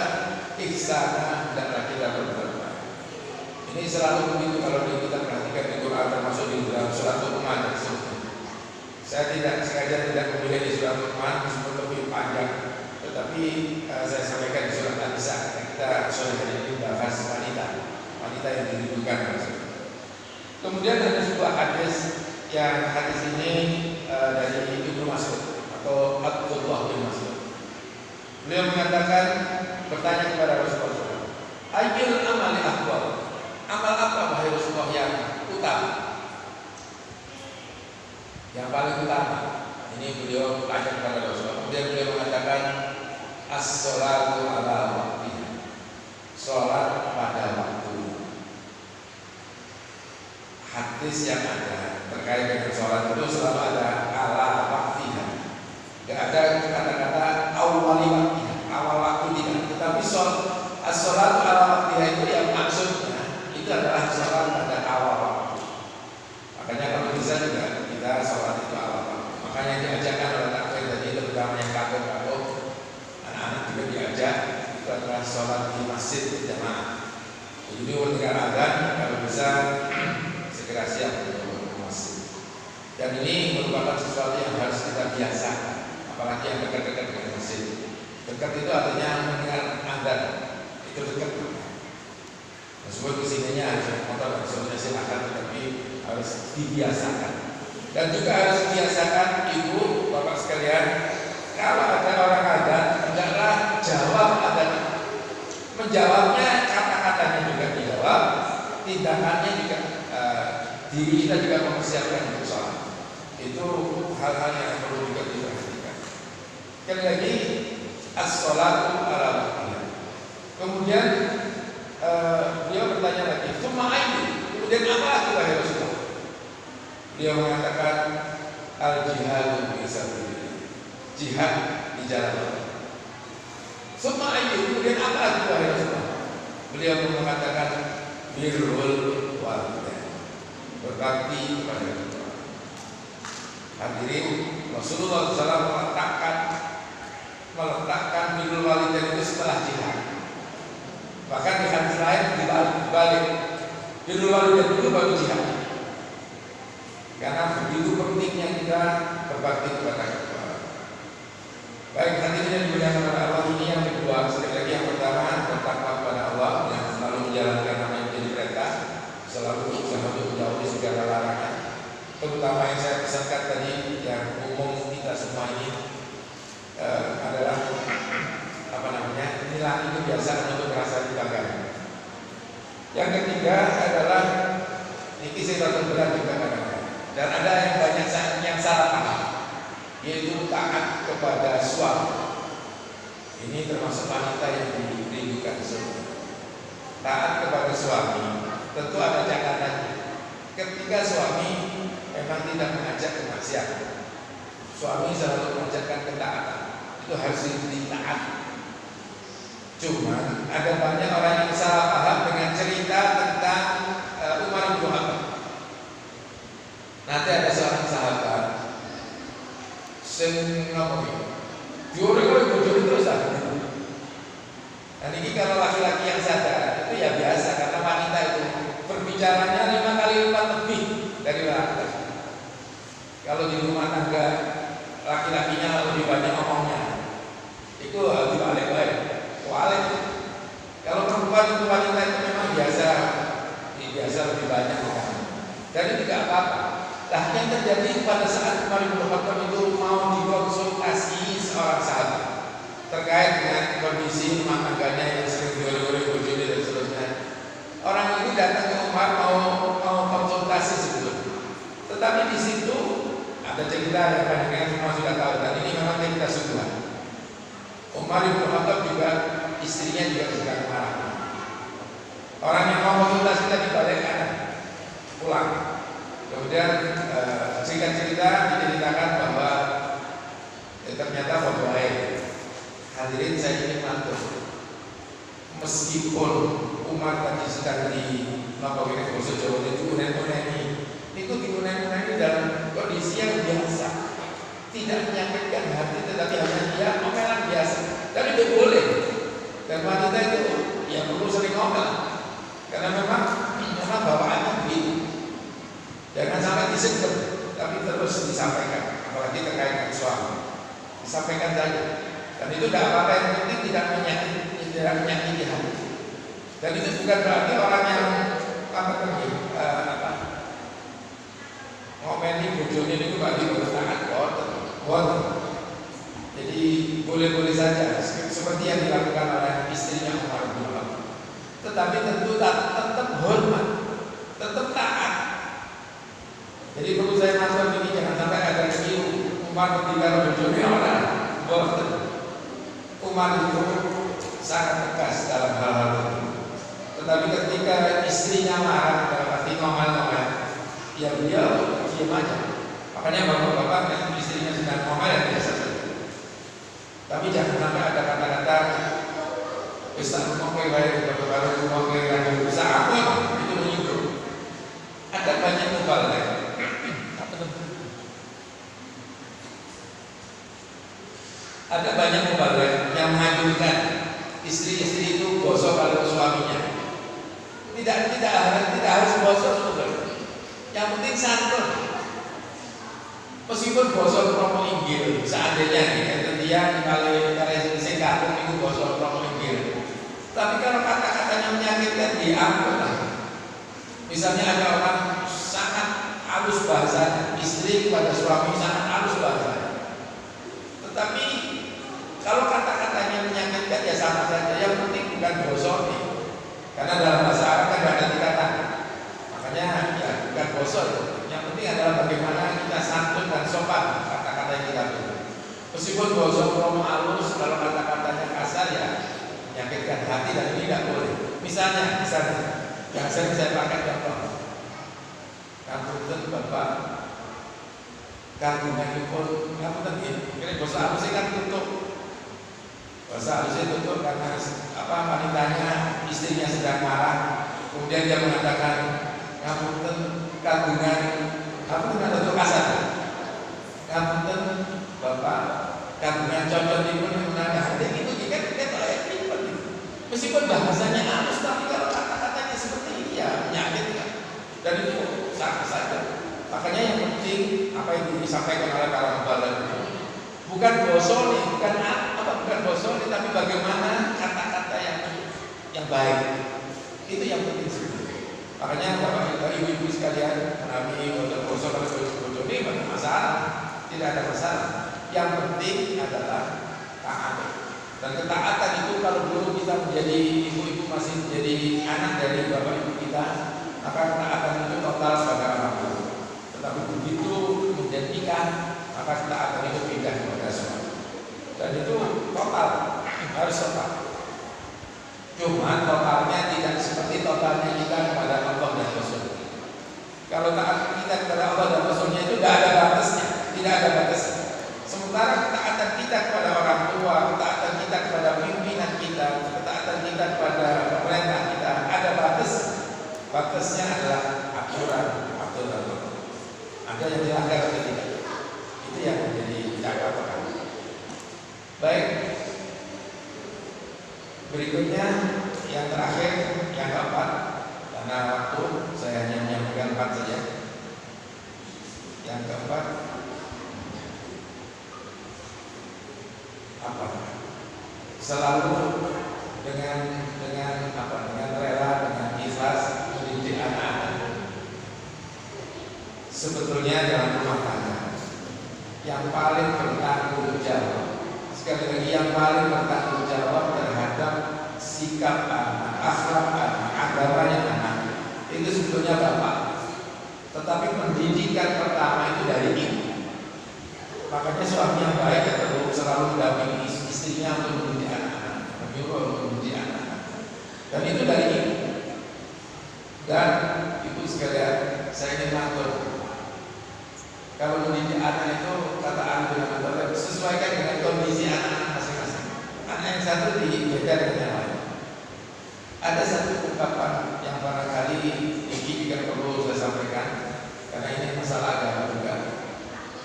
ihsana hendaklah kita berbuat baik. Ini selalu begitu kalau kita perhatikan di Quran, termasuk di dalam surat Luqman. Saya sengaja tidak memilih di surat Luqman meskipun lebih panjang, tetapi saya sampaikan di surat An-Nisa. Kita sore hari ini bahas wanita yang dirindukan. Kemudian ada sebuah hadis ini dari Ibnu Mas'ud atau Abdullah bin Mas'ud. Beliau mengatakan, bertanya kepada Rasulullah, ayyul amali afdal? Amal apa wahai Rasulullah yang utama? Yang paling utama. Ini beliau tanya kepada Rasulullah. Kemudian beliau mengatakan, as-sholatu ala waqtiha. Sholat pada waktu. Hadis yang ada terkait dengan sholat itu selalu ada ala waqtiha. Tidak ada kata-kata awali waktiha, awal waktu tidak. Tetapi as-sholatu ala waqtiha itu yang maksudnya itu adalah sholat pada awal waktu. Makanya kalau bisa juga kita sholat itu awal waktu. Makanya diajarkan oleh takbir tadi, terutama yang kakek-kakek, anak-anak juga diajak itu adalah sholat di masjid berjamaah. Jadi ketika adzan kalau bisa segera siap untuk ke masjid. Dan ini merupakan sesuatu yang harus kita biasakan, apalagi yang dekat-dekat dengan masjid. Dekat itu artinya mendengar adzan itu dekat. Meskipun kesininya harus motor dan sebagainya silakan, tetapi harus dibiasakan. Dan juga harus dibiasakan ibu, bapak sekalian, kalau ada orang adzan, hendaklah jawab adzan. Menjawabnya kata-katanya juga dijawab, tindakannya juga diri kita juga mempersiapkan untuk sholat. Itu hal-hal yang perlu juga diperhatikan. Sekali lagi, as-sholatu ala waqtiha. Kemudian beliau bertanya lagi, "Tsumma ayyu?" Kemudian apa lagi wahai Rasulullah? Beliau mengatakan al-jihadu fi sabilillah. Jihad di jalan Allah. "Tsumma ayyu?" Kemudian apa lagi wahai Rasulullah? Beliau mengatakan birrul walidain. Berbakti kepada orang tua. Hadirin, Rasulullah SAW meletakkan birrul walidain itu setelah jihad. Bahkan di hadis lain dibalik, birrul walidain dulu baru jihad. Karena begitu pentingnya kita berbakti kepada orang tua. Baik, hadirin yang dimuliakan oleh Allah, ini yang kedua. Sekali lagi, yang pertama bertakwa kepada Allah yang selalu menjalankan apa yang menjadi perintah, selalu berusaha untuk menjauhi segala larangan. Terutama yang saya pesankan tadi, yang umum kita semua ini adalah inilah itu biasa untuk merasa dibanggakan. Yang ketiga adalah ini kisah berat juga kadang-kadang. Dan ada yang banyak yang salah paham, yaitu taat kepada suami. Ini termasuk wanita yang dirindukan semua. Taat kepada suami tentu ada catatannya. Ketika suami memang tidak mengajak kemaksiatan, suami selalu mengajarkan ketaatan, itu harus ditaati. Cuma ada banyak orang yang salah paham dengan cerita tentang Umar bin Khattab. Nanti ada seorang sahabat diorang bojone terus lah. Dan ini kalau laki-laki yang sadar itu ya biasa, karena wanita itu berbicaranya 5 kali lipat lebih dari laki-laki. Kalau di rumah tangga laki-lakinya lebih banyak ngomongnya, itu dibalik-balik. Kalau perempuan itu wanita itu memang biasa lebih banyak ngomong. Dan itu tidak apa-apa. Nah, yang terjadi pada saat Umar bin Khattab itu mau dikonsultasi seorang sahabat. dengan semua sudah tahu dan ini memang kita semua. Umar bin Khattab juga istrinya juga sedang marah. Orang yang mau konsultasi tadi balik anak pulang. Kemudian singkat cerita diceritakan bahwa ternyata foto air. Hadirin saya ingin matur, meskipun Umar tadi sedang di Nabawi Boso Jawa itu itu diunai-unai dalam kondisi yang biasa, tidak menyakitkan hati, tetapi hanya dia omelan biasa. Tapi itu boleh. Dan wanita itu ya perlu sering ngomel, karena memang bawaannya begitu. Jangan sampai diseger, tapi terus disampaikan, apalagi terkait dengan suami. Disampaikan saja. Dan itu tidak apa-apa, yang penting tidak menyakiti hati. Dan itu bukan berarti orang yang ngomeni bojone itu bagi bertahan boten. Jadi boleh-boleh saja seperti yang dilakukan oleh istrinya Umar bin Khattab. Tetapi tentu tetap hormat, tetap taat. Jadi perlu saya maksud ini, jangan sampai ada keliru. Umar ketika bojone orang boten. Umar itu sangat tegas dalam hal-hal itu. Tetapi ketika istrinya marah, dalam arti ngomel-ngomel, ya beliau diam aja. Makanya bapak-bapak yang istrinya sedang ngomel ya biasa saja. Tapi jangan sampai ada kata-kata bisa ngomel baik, kalau ngomel lagi bisa apa itu menyinggung. Ada banyak mubalek. Ada banyak mubalek yang menghancurkan istri-istri itu gosok kalau suaminya. Tidak harus bosok juga. Yang penting santun. Meskipun bosok promo inggil, seandainya dia kalau sing kampung itu bosok promo inggil. Tapi kalau kata-katanya menyakitkan, diampun lah. Misalnya ada orang sangat halus bahasa, istri kepada suami sangat halus bahasa. Tetapi kalau kata-katanya menyakitkan ya sama saja. Yang penting bukan bosok nih. Karena dalam bahasa Arab kan ada tingkatan. Makanya ya bukan bosok. Yang penting adalah bagaimana kita santun dan sopan kata-kata yang kita pilih. Meskipun bosok promo halus, kalau kata-katanya kasar ya menyakitkan hati dan ini tidak boleh. Misalnya yang saya pakai contoh. Kampung Bapak kagungan pun ngapunten nggih. Kira basa halus kan tutup. Bahasa halusnya tutup karena wanitanya istrinya sedang marah. Kemudian dia mengatakan ngapunten kagungan tutup kasar. Ngapunten Bapak kagungan contohipun menanda hati itu kan ribet. Meskipun bahasanya halus tapi kalau kata-katanya seperti ini ya menyakitkan. Dan itu sah saja. Makanya yang penting apa yang disampaikan oleh para muballigh bukan bosone, bukan bosone, tapi bagaimana kata-kata yang baik. Itu yang penting sebetulnya. Makanya Bapak Ibu sekalian, kami untuk bosone ini bukan masalah, tidak ada masalah. Yang penting adalah taat. Dan ketaatan itu kalau dulu kita menjadi ibu-ibu masih menjadi anak dari Bapak Ibu kita, maka ketaatan itu total pada orang tua. Tetapi begitu menjadikan maka ketaatan itu pindah kepada suami. Dan itu total, harus total. Cuma totalnya tidak seperti totalnya kita kepada Allah dan Rasul. Kalau taat kita kepada Allah dan Rasulnya itu tidak ada batasnya, tidak ada batasnya. Sementara ketaatan kita kepada orang tua, ketaatan kita kepada pimpinan kita, ketaatan kita kepada pemerintah kita ada batas. Batasnya adalah aturan. Ada yang dilanggar atau tidak? Itu yang menjadi catatan. Baik. Berikutnya yang terakhir, yang keempat, karena waktu saya hanya menyampaikan 4 saja. Yang keempat, apa? Selalu dengan rela, dengan ikhlas mendidik anak-anak. Sebetulnya dalam rumah tangga yang paling bertanggung jawab, sekali lagi yang paling bertanggung jawab terhadap sikap anak, akhlak anak, agamanya anak, itu sebetulnya bapak. Tetapi pendidikan pertama itu dari ibu. Makanya suami yang baik itu selalu mendampingi istrinya untuk mendidik anak-anak, menyuruh untuk mendidik anak-anak. Dan itu dari ibu. Dan ibu sekalian, saya ingin mengatur. Kalau mendidik anak itu kata Ali bin Abi Thalib, sesuaikan dengan kondisi anak-anak masing-masing. Anak yang satu beda dengan yang lain. Ada satu ungkapan yang barangkali ini juga perlu saya sampaikan, karena ini masalah agama juga.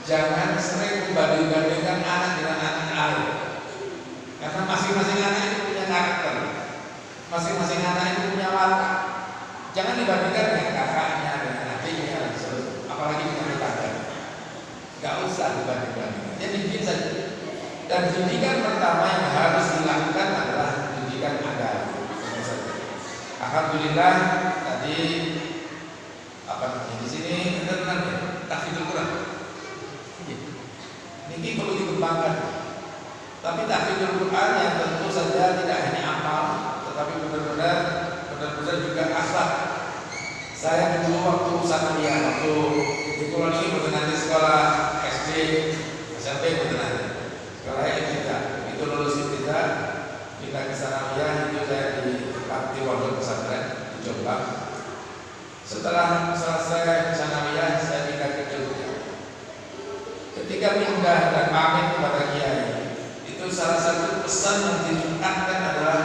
Jangan sering membanding-bandingkan anak dengan anak lain, karena masing-masing anak itu punya karakter, masing-masing anak itu punya watak. Jangan dibandingkan dengan kakaknya, dengan adiknya, apalagi dengan tetangga. Gak usah dibanding-bandingkan. Jadi bikin saja. Dan pendidikan pertama yang harus dilakukan adalah pendidikan agama. Alhamdulillah tadi di sini benar ya, tahfidzul Quran. Ini perlu dikembangkan. Tapi tahfidzul Quran yang tentu saja tidak hanya hafal, tetapi benar-benar juga akhlak. Saya dulu waktu sanawiyah, waktu di Quran ini benar di sekolah SD, SMP benar. Sekolah kita itu lulus kita ke sanawiyah, itu saya di pondok pesantren di Jombang. Setelah selesai sanawiyah saya pindah ke Jogja. Ketika pindah dan pamit kepada kiai, itu salah satu pesan yang ditingkatkan adalah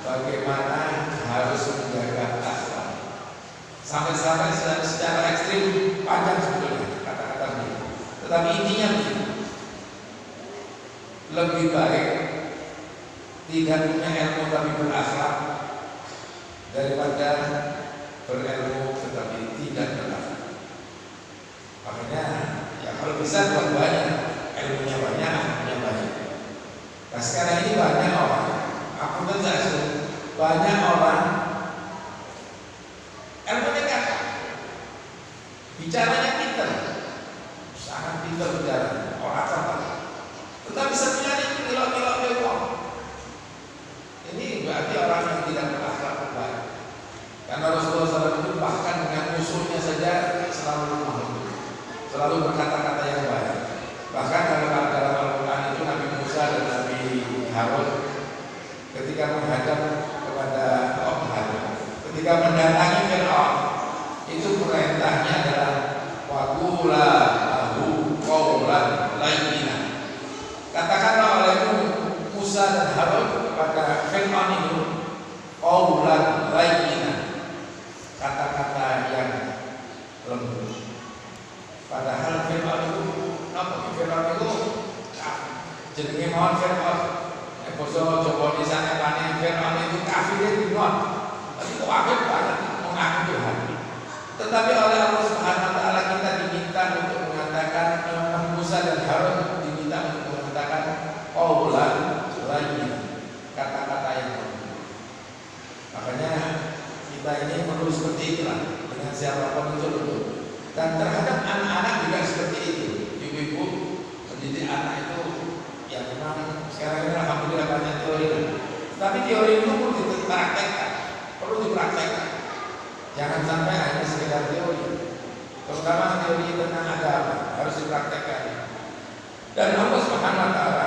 bagaimana harus menjaga akhlak. Sampai-sampai secara ekstrim panjang sebetulnya kata-kata ini. Tetapi intinya begini, lebih baik tidak punya ilmu tapi berakhlak daripada berilmu tetapi tidak berakhlak. Makanya ya kalau bisa dua-duanya, ilmunya banyak, akhlaknya banyak. Nah sekarang ini banyak orang, aku banyak orang ilmunya kakak, bicaranya pintar, sangat pintar bicara, orang apa. Tetapi sebenarnya itu nilai-nilai uang. Ini berarti orang yang tidak berakhlak baik. Karena Rasulullah SAW itu bahkan dengan musuhnya saja selalu berkata-kata yang baik. Bahkan dalam Al-Quran itu Nabi Musa dan Nabi Harun ketika menghadap kepada ketika mendatangi Fir'aun, itu perintahnya adalah waqula lahu qawlan layyinan. Katakanlah oleh Musa dan Harun kepada Fir'aun itu qawlan layyinan, kata-kata yang lembut. Padahal Fir'aun itu jenenge mawon Fir'aun. Basa Jawa disane panen Fir'aun itu kafir dunia. Tapi kok kafir banget mengaku Tuhan. Tetapi oleh Allah Subhanahu wa taala kita diminta untuk mengatakan Musa dan Harun diminta untuk mengatakan qaulan layyin, kata-kata yang lembut. Makanya kita ini perlu seperti itulah dengan siapapun itu betul. Dan terhadap anak-anak juga seperti itu. Ibu-ibu mendidik anak itu yang memang sekarang ini alhamdulillah banyak teori. Tapi teori itu perlu dipraktekkan, Jangan sampai hanya sekedar teori. Terutama teori tentang agama harus dipraktekkan. Dan Allah Subhanahu wa taala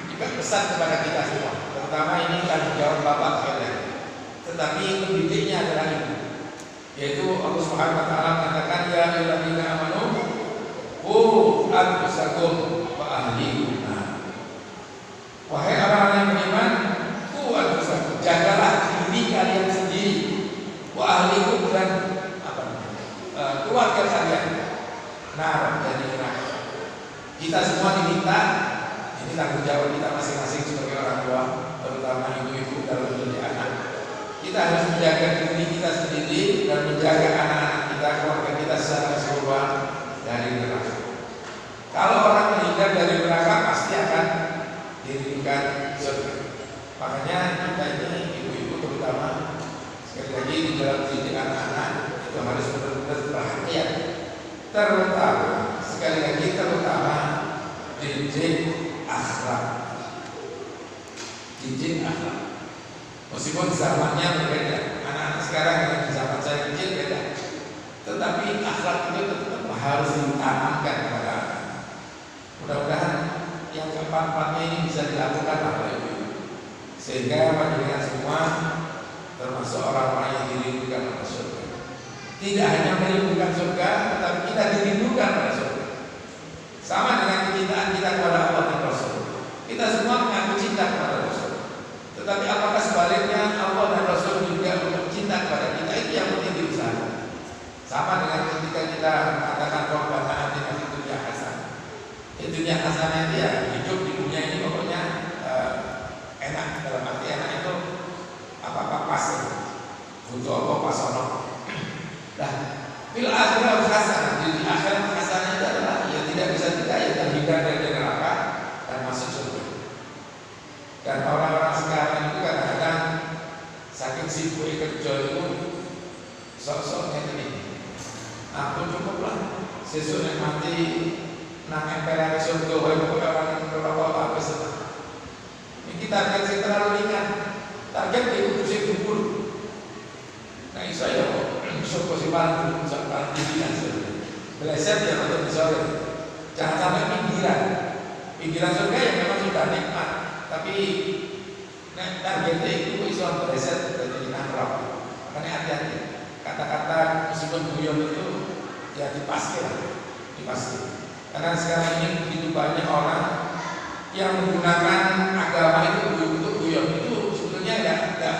juga pesan kepada kita semua, terutama ini tanggung jawab bapak sekalian. Tetapi pendidiknya adalah ibu. Yaitu Allah Subhanahu wa taala mengatakan ya ayyuhalladzina amanu qu anfusakum wa ahlikum. Wahai orang-orang yang beriman, qu anfusakum, jagalah diri kalian sendiri, wa ahlikum dan keluarga kalian dari neraka. Kita semua diminta, ini tanggung jawab kita masing-masing sebagai orang tua, terutama ibu-ibu dalam mendidik anak. Kita harus menjaga diri kita sendiri dan menjaga anak-anak kita, keluarga kita secara keseluruhan dari neraka. Kalau orang menghindar dari neraka pasti akan dirindukan surga. Makanya kita ini ibu-ibu terutama sekali lagi di dalam mendidik anak-anak itu harus benar-benar perhatian. Terutama sekali lagi didik akhlak. Meskipun zamannya berbeda, anak-anak sekarang dengan zaman saya kecil beda, tetapi akhlak itu tetap harus ditanamkan kepada anak. Mudah-mudahan yang keempat-empatnya ini bisa dilakukan oleh Ibu, sehingga panjenengan semua termasuk orang-orang yang dirindukan pada surga. Tidak hanya merindukan surga, tetapi kita dirindukan pada surga. Sama dengan kecintaan kita kepada Allah dan Rasul. Kita semua mengaku cinta kepada Rasul. Tetapi apakah sebaliknya Allah dan Rasul juga cinta kepada kita? Itu yang penting diusahakan. Sama dengan ketika kita mengatakan Rabbana atina fid dunya hasanah. Dunya hasanah itu ya hidup di dunia ini pokoknya enak. Dalam arti enak itu apa-apa pas ya. Butuh apa pas ono. Nah, fil akhirah hasanah. Di akhirat hasanah itu adalah ya tidak bisa tidak ya terhindar dari neraka dan masuk surga. Dan orang-orang sekarang itu kadang-kadang saking sibuk kerja itu sok-soknya ini. Aku cukuplah sesuk nek mati nang emperan surga wae pokoke orang neraka apa seneng. Iki target sing terlalu ringan. Target kudu sing dhuwur. Nah iso ya surga sing paling tinggi kan surga. Belajar ya untuk disore. Jangan sampai pinggiran. Pinggiran surga ya memang sudah nikmat, tapi nek targetnya itu iso belajar dari neraka. Makanya hati-hati. Kata-kata meskipun guyon itu ya dipasti. Karena sekarang ini begitu banyak orang yang menggunakan agama itu untuk guyon. Itu sebetulnya tidak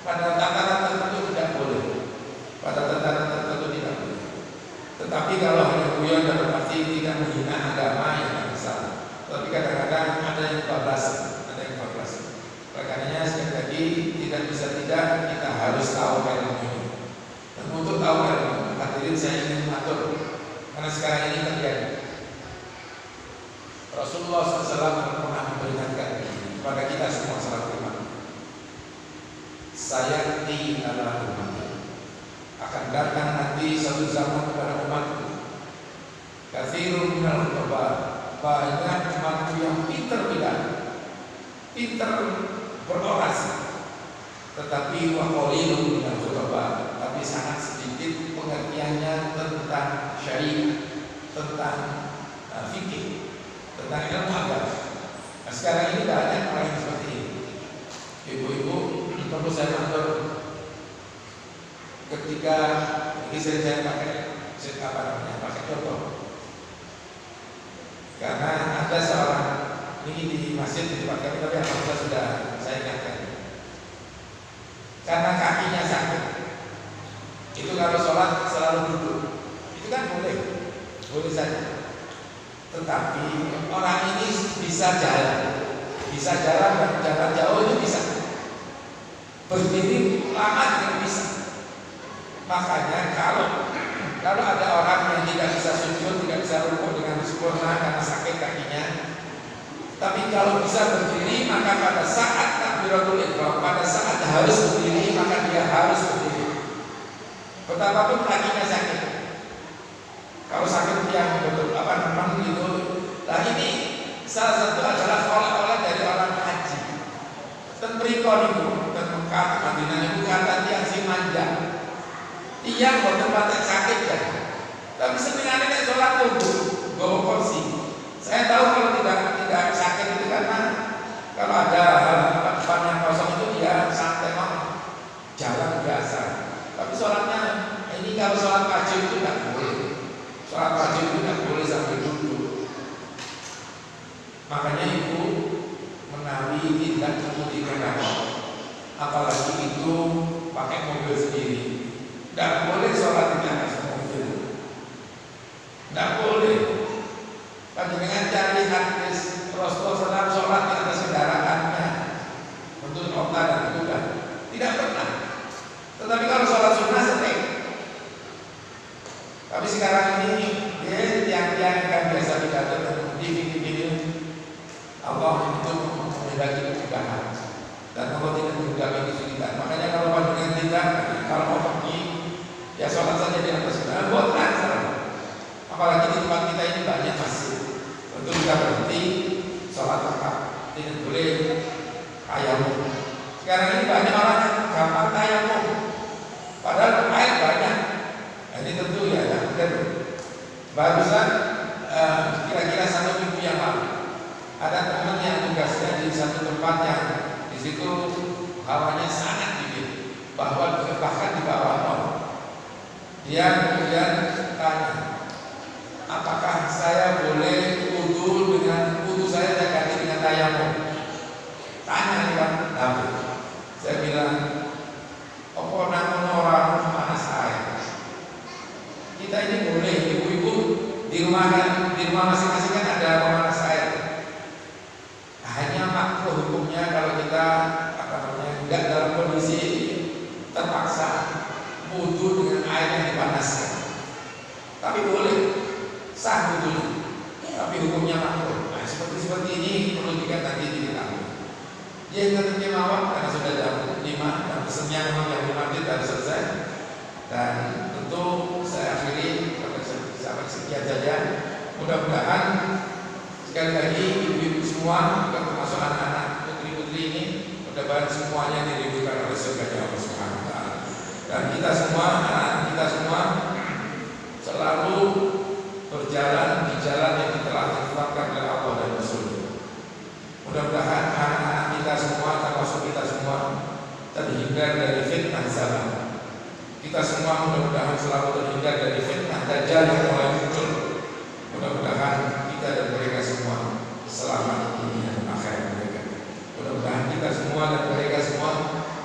pada tataran tertentu tidak boleh. Pada tataran tertentu tidak boleh. Tetapi kalau hanya guyon dalam arti tidak menghina agama ya tidak masalah. Tapi kadang-kadang ada yang kebablasan, Oleh karenanya sekali lagi tidak bisa tidak kita harus tahu ilmu ini. Dan untuk tahu ilmu, hadirin saya ingin mengatur karena sekarang ini terjadi. Rasulullah SAW pernah memperingatkan kepada kita semua sahabat umat. Sayati ala umat. Akan datang nanti satu zaman kepada umatku. Katsirun minal khutbah, banyak umatku yang pintar berorasi, tetapi wa qalilun minal khutbah, tapi sangat sedikit pengertiannya tentang syariat, tentang fikih, tentang ilmu agama. Nah, sekarang ini banyak orang yang seperti ini. Ibu-ibu perlu saya atur ketika ini saya pakai contoh. Karena ada seorang ini di masjid di tempat kami, tapi alhamdulillah sudah saya ingatkan. Karena kakinya sakit, itu kalau sholat selalu duduk, itu kan boleh saja. Tetapi orang ini bisa jalan dan jalan jauh itu bisa. Berdiri lama tidak bisa. Makanya kalau ada orang yang tidak bisa sujud, tidak bisa rukuk dengan sempurna karena sakit kakinya, tapi kalau bisa berdiri, maka pada saat takbiratul ihram, pada saat harus berdiri, maka dia harus berdiri. Betapapun kakinya sakit. Kalau sakit yang betul memang gitu. Nah ini salah satu adalah oleh-oleh dari orang haji. Tentrikon itu, dan Mekah, Madinah itu kata tiang si manja. Tiang buat tempat sakit ya. Tapi sebenarnya kan sholat tubuh, bawa kursi. Saya tahu kalau tidak sakit itu karena kalau ada tempat yang kosong itu dia santai mau jalan biasa. Tapi sholatnya ini kalau sholat wajib itu tidak boleh. Sholat wajib itu tidak boleh sampai duduk. Makanya ibu menawi tidak kemudian apalagi itu pakai mobil sendiri. Tidak boleh sholat di atas mobil. Tidak boleh. Dengan cari hadis Rasulullah SAW sholat di atas kendaraannya untuk kota dan kuda tidak pernah. Tetapi kalau sholat sunnah sering. Tapi sekarang ini tiang-tiang kan biasa pidato dan video Allah itu menghendaki kemudahan dan Allah tidak menghendaki kesulitan. Makanya kalau panjenengan tidak, kalau mau pergi ya sholat saja di atas kendaraan, buat lancar. Apalagi di tempat kita ini banyak masjid. Tentu kita berhenti sholat tempat, tidak boleh tayamum. Sekarang ini banyak orang yang gampang tayamum, padahal air banyak. Ini tentu ya, benar. Barusan kira-kira 1 hawanya sangat dingin, bahwa bahkan di bawah nol. Dia kemudian tanya, apakah saya boleh wudu dengan wudu saya ganti dengan tayamum? Tanya lewat Nabi. Saya bilang, apa namun orang panas air? Kita ini boleh, ibu-ibu di rumah masing-masing kan ada pemanas air. Hanya makruh hukumnya kalau kita tidak dalam kondisi terpaksa wudu dengan air yang dipanaskan. Tapi boleh sah wudu, tapi hukumnya makruh. Nah, seperti ini perlu juga nanti diketahui. Dia ingatnya mawar karena sudah jam 5 dan pesennya memang jam 5 menit harus selesai. Dan tentu saya akhiri sampai sekian saja. Mudah-mudahan sekali lagi ibu-ibu semua, juga termasuk anak-anak putri-putri ini, mudah-mudahan semuanya diridhokan oleh surga Allah Subhanahu wa taala. Dan kita semua, anak kita semua selalu berjalan di jalan yang telah ditetapkan oleh Allah dan Rasul. Mudah-mudahan anak-anak kita semua, termasuk kita semua, terhindar dari fitnah zaman. Kita semua mudah-mudahan selalu terhindar dari fitnah dajjal yang mulai muncul. Mudah-mudahan kita dan mereka semua selamat dunia dan akhirat mereka. Mudah-mudahan kita semua dan mereka semua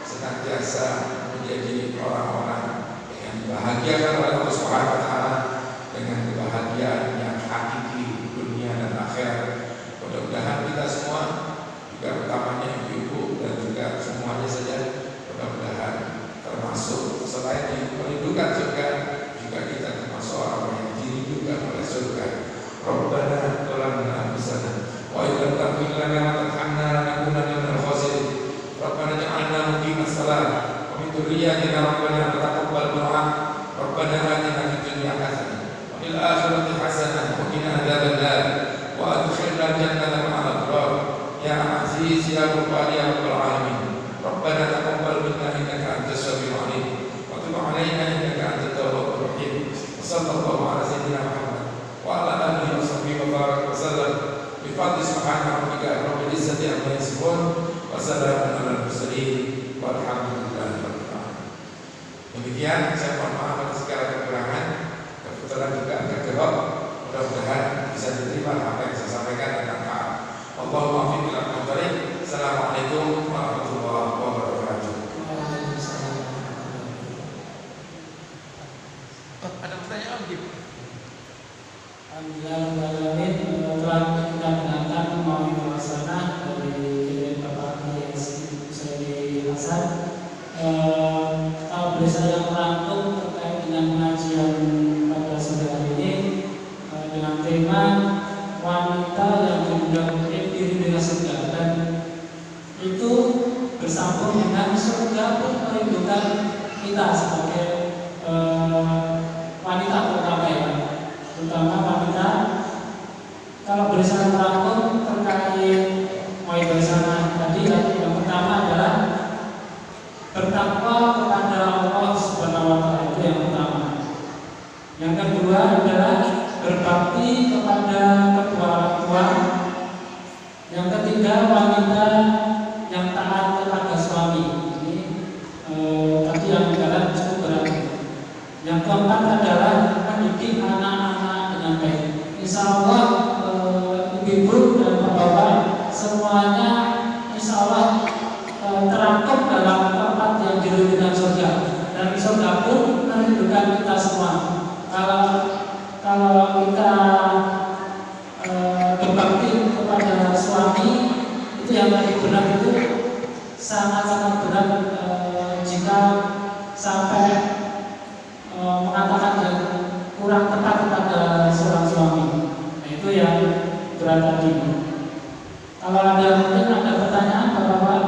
senantiasa menjadi orang-orang yang dibahagiakan oleh Allah Subhanahu wa taala dengan kebahagiaan yang hakiki dunia dan akhirat. Mudah-mudahan kita semua, juga utamanya ibu-ibu dan juga semuanya saja, mudah-mudahan termasuk selain dirindukan surga, juga kita termasuk orang yang dirindukan oleh surga. Rabbana zalamna anfusana wa illam taghfir lana wa tarhamna lanakunanna minal khasirin. Rabbana ja'alna muqimas shalah wa min dhurriyyatina rabbana taqabbal du'a. Rabbana atina fid dunya hasanah wa fil akhirati hasanah wa qina adzabannar wa adkhilna jannata ma'al abrar. Ya Aziz ya Ghaffar ya Rabbal alamin. Rabbana taqabbal minna innaka antas samiul alim wa tub 'alaina innaka antat tawwabur rahim. Sallallahu ala sayyidina Muhammad wa ala alihi wa sahbihi wa baraka wa sallam. Bi fadli subhana rabbika rabbil izzati amma yasifun wa salamun alal mursalin walhamdulillahi rabbil alamin. Demikian, saya mohon maaf atas segala kekurangan. Kebetulan juga agak gelap. Mudah-mudahan bisa diterima apa yang saya sampaikan dan manfaat. Allahumma fi bil aqdari. Assalamualaikum warahmatullahi wabarakatuh. Ada pertanyaan gitu? Alhamdulillah telah kita mendengarkan mau sana dari Bapak Kiai Saidi Hasan. Kalau boleh saya merangkum terkait dengan pengajian pada sore hari ini dengan tema wanita yang diundang diri dengan surga, dan itu bersambung dengan surga pun merindukan kita sebagai wanita terutama ya, terutama wanita. Kalau boleh saya merangkum terkait mulai dari sana tadi, yang pertama adalah bertakwa kepada Allah Subhanahu wa taala, itu yang pertama. Yang kedua adalah berbakti kepada kedua orang tua. Yang ketiga, wanita yang taat kepada suami. Ini tadi yang adalah cukup berat. Yang keempat adalah mendidik anak-anak dengan baik. Insya Allah ibu dan bapak semuanya insya Allah terangkum dalam tempat yang dirindukan surga, dan surga pun merindukan kita semua. Kalau kita berbakti kepada suami, itu yang paling benar, itu sangat-sangat berat jika sampai mengatakan yang kurang tepat kepada seorang suami. Nah, itu yang berat tadi. Kalau mungkin ada pertanyaan Bapak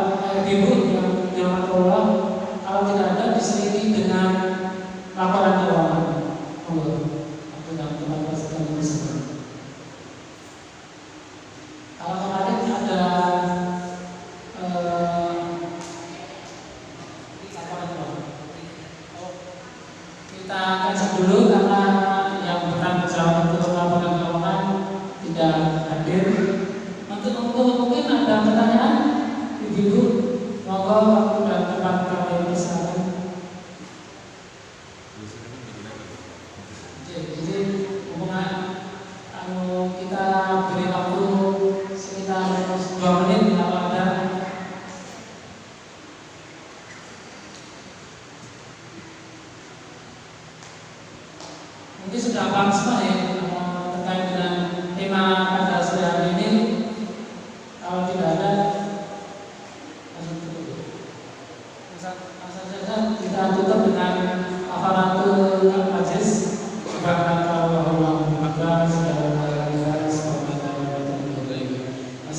Ibu yang dirahmati Allah, kalau tidak ada diselingi dengan laporan keuangan. Kalau kemarin ada kita cancel dulu karena yang bertanggung jawab untuk laporan keuangan tidak hadir. Mungkin ada pertanyaan, Ibu, monggo.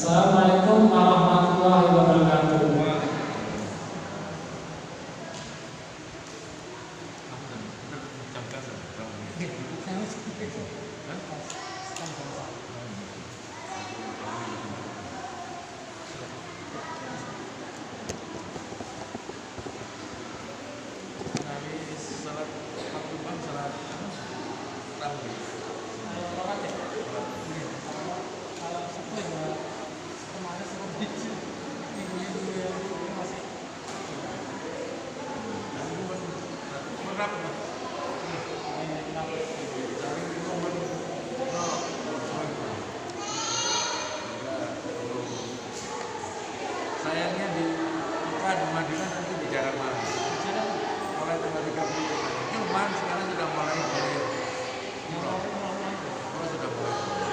Assalamualaikum warahmatullahi wabarakatuh. Sayangnya di Mekah di Madinah nanti di Jakarta mulai tanggal 30. Cuman sekarang sudah mulai dari sudah mulai.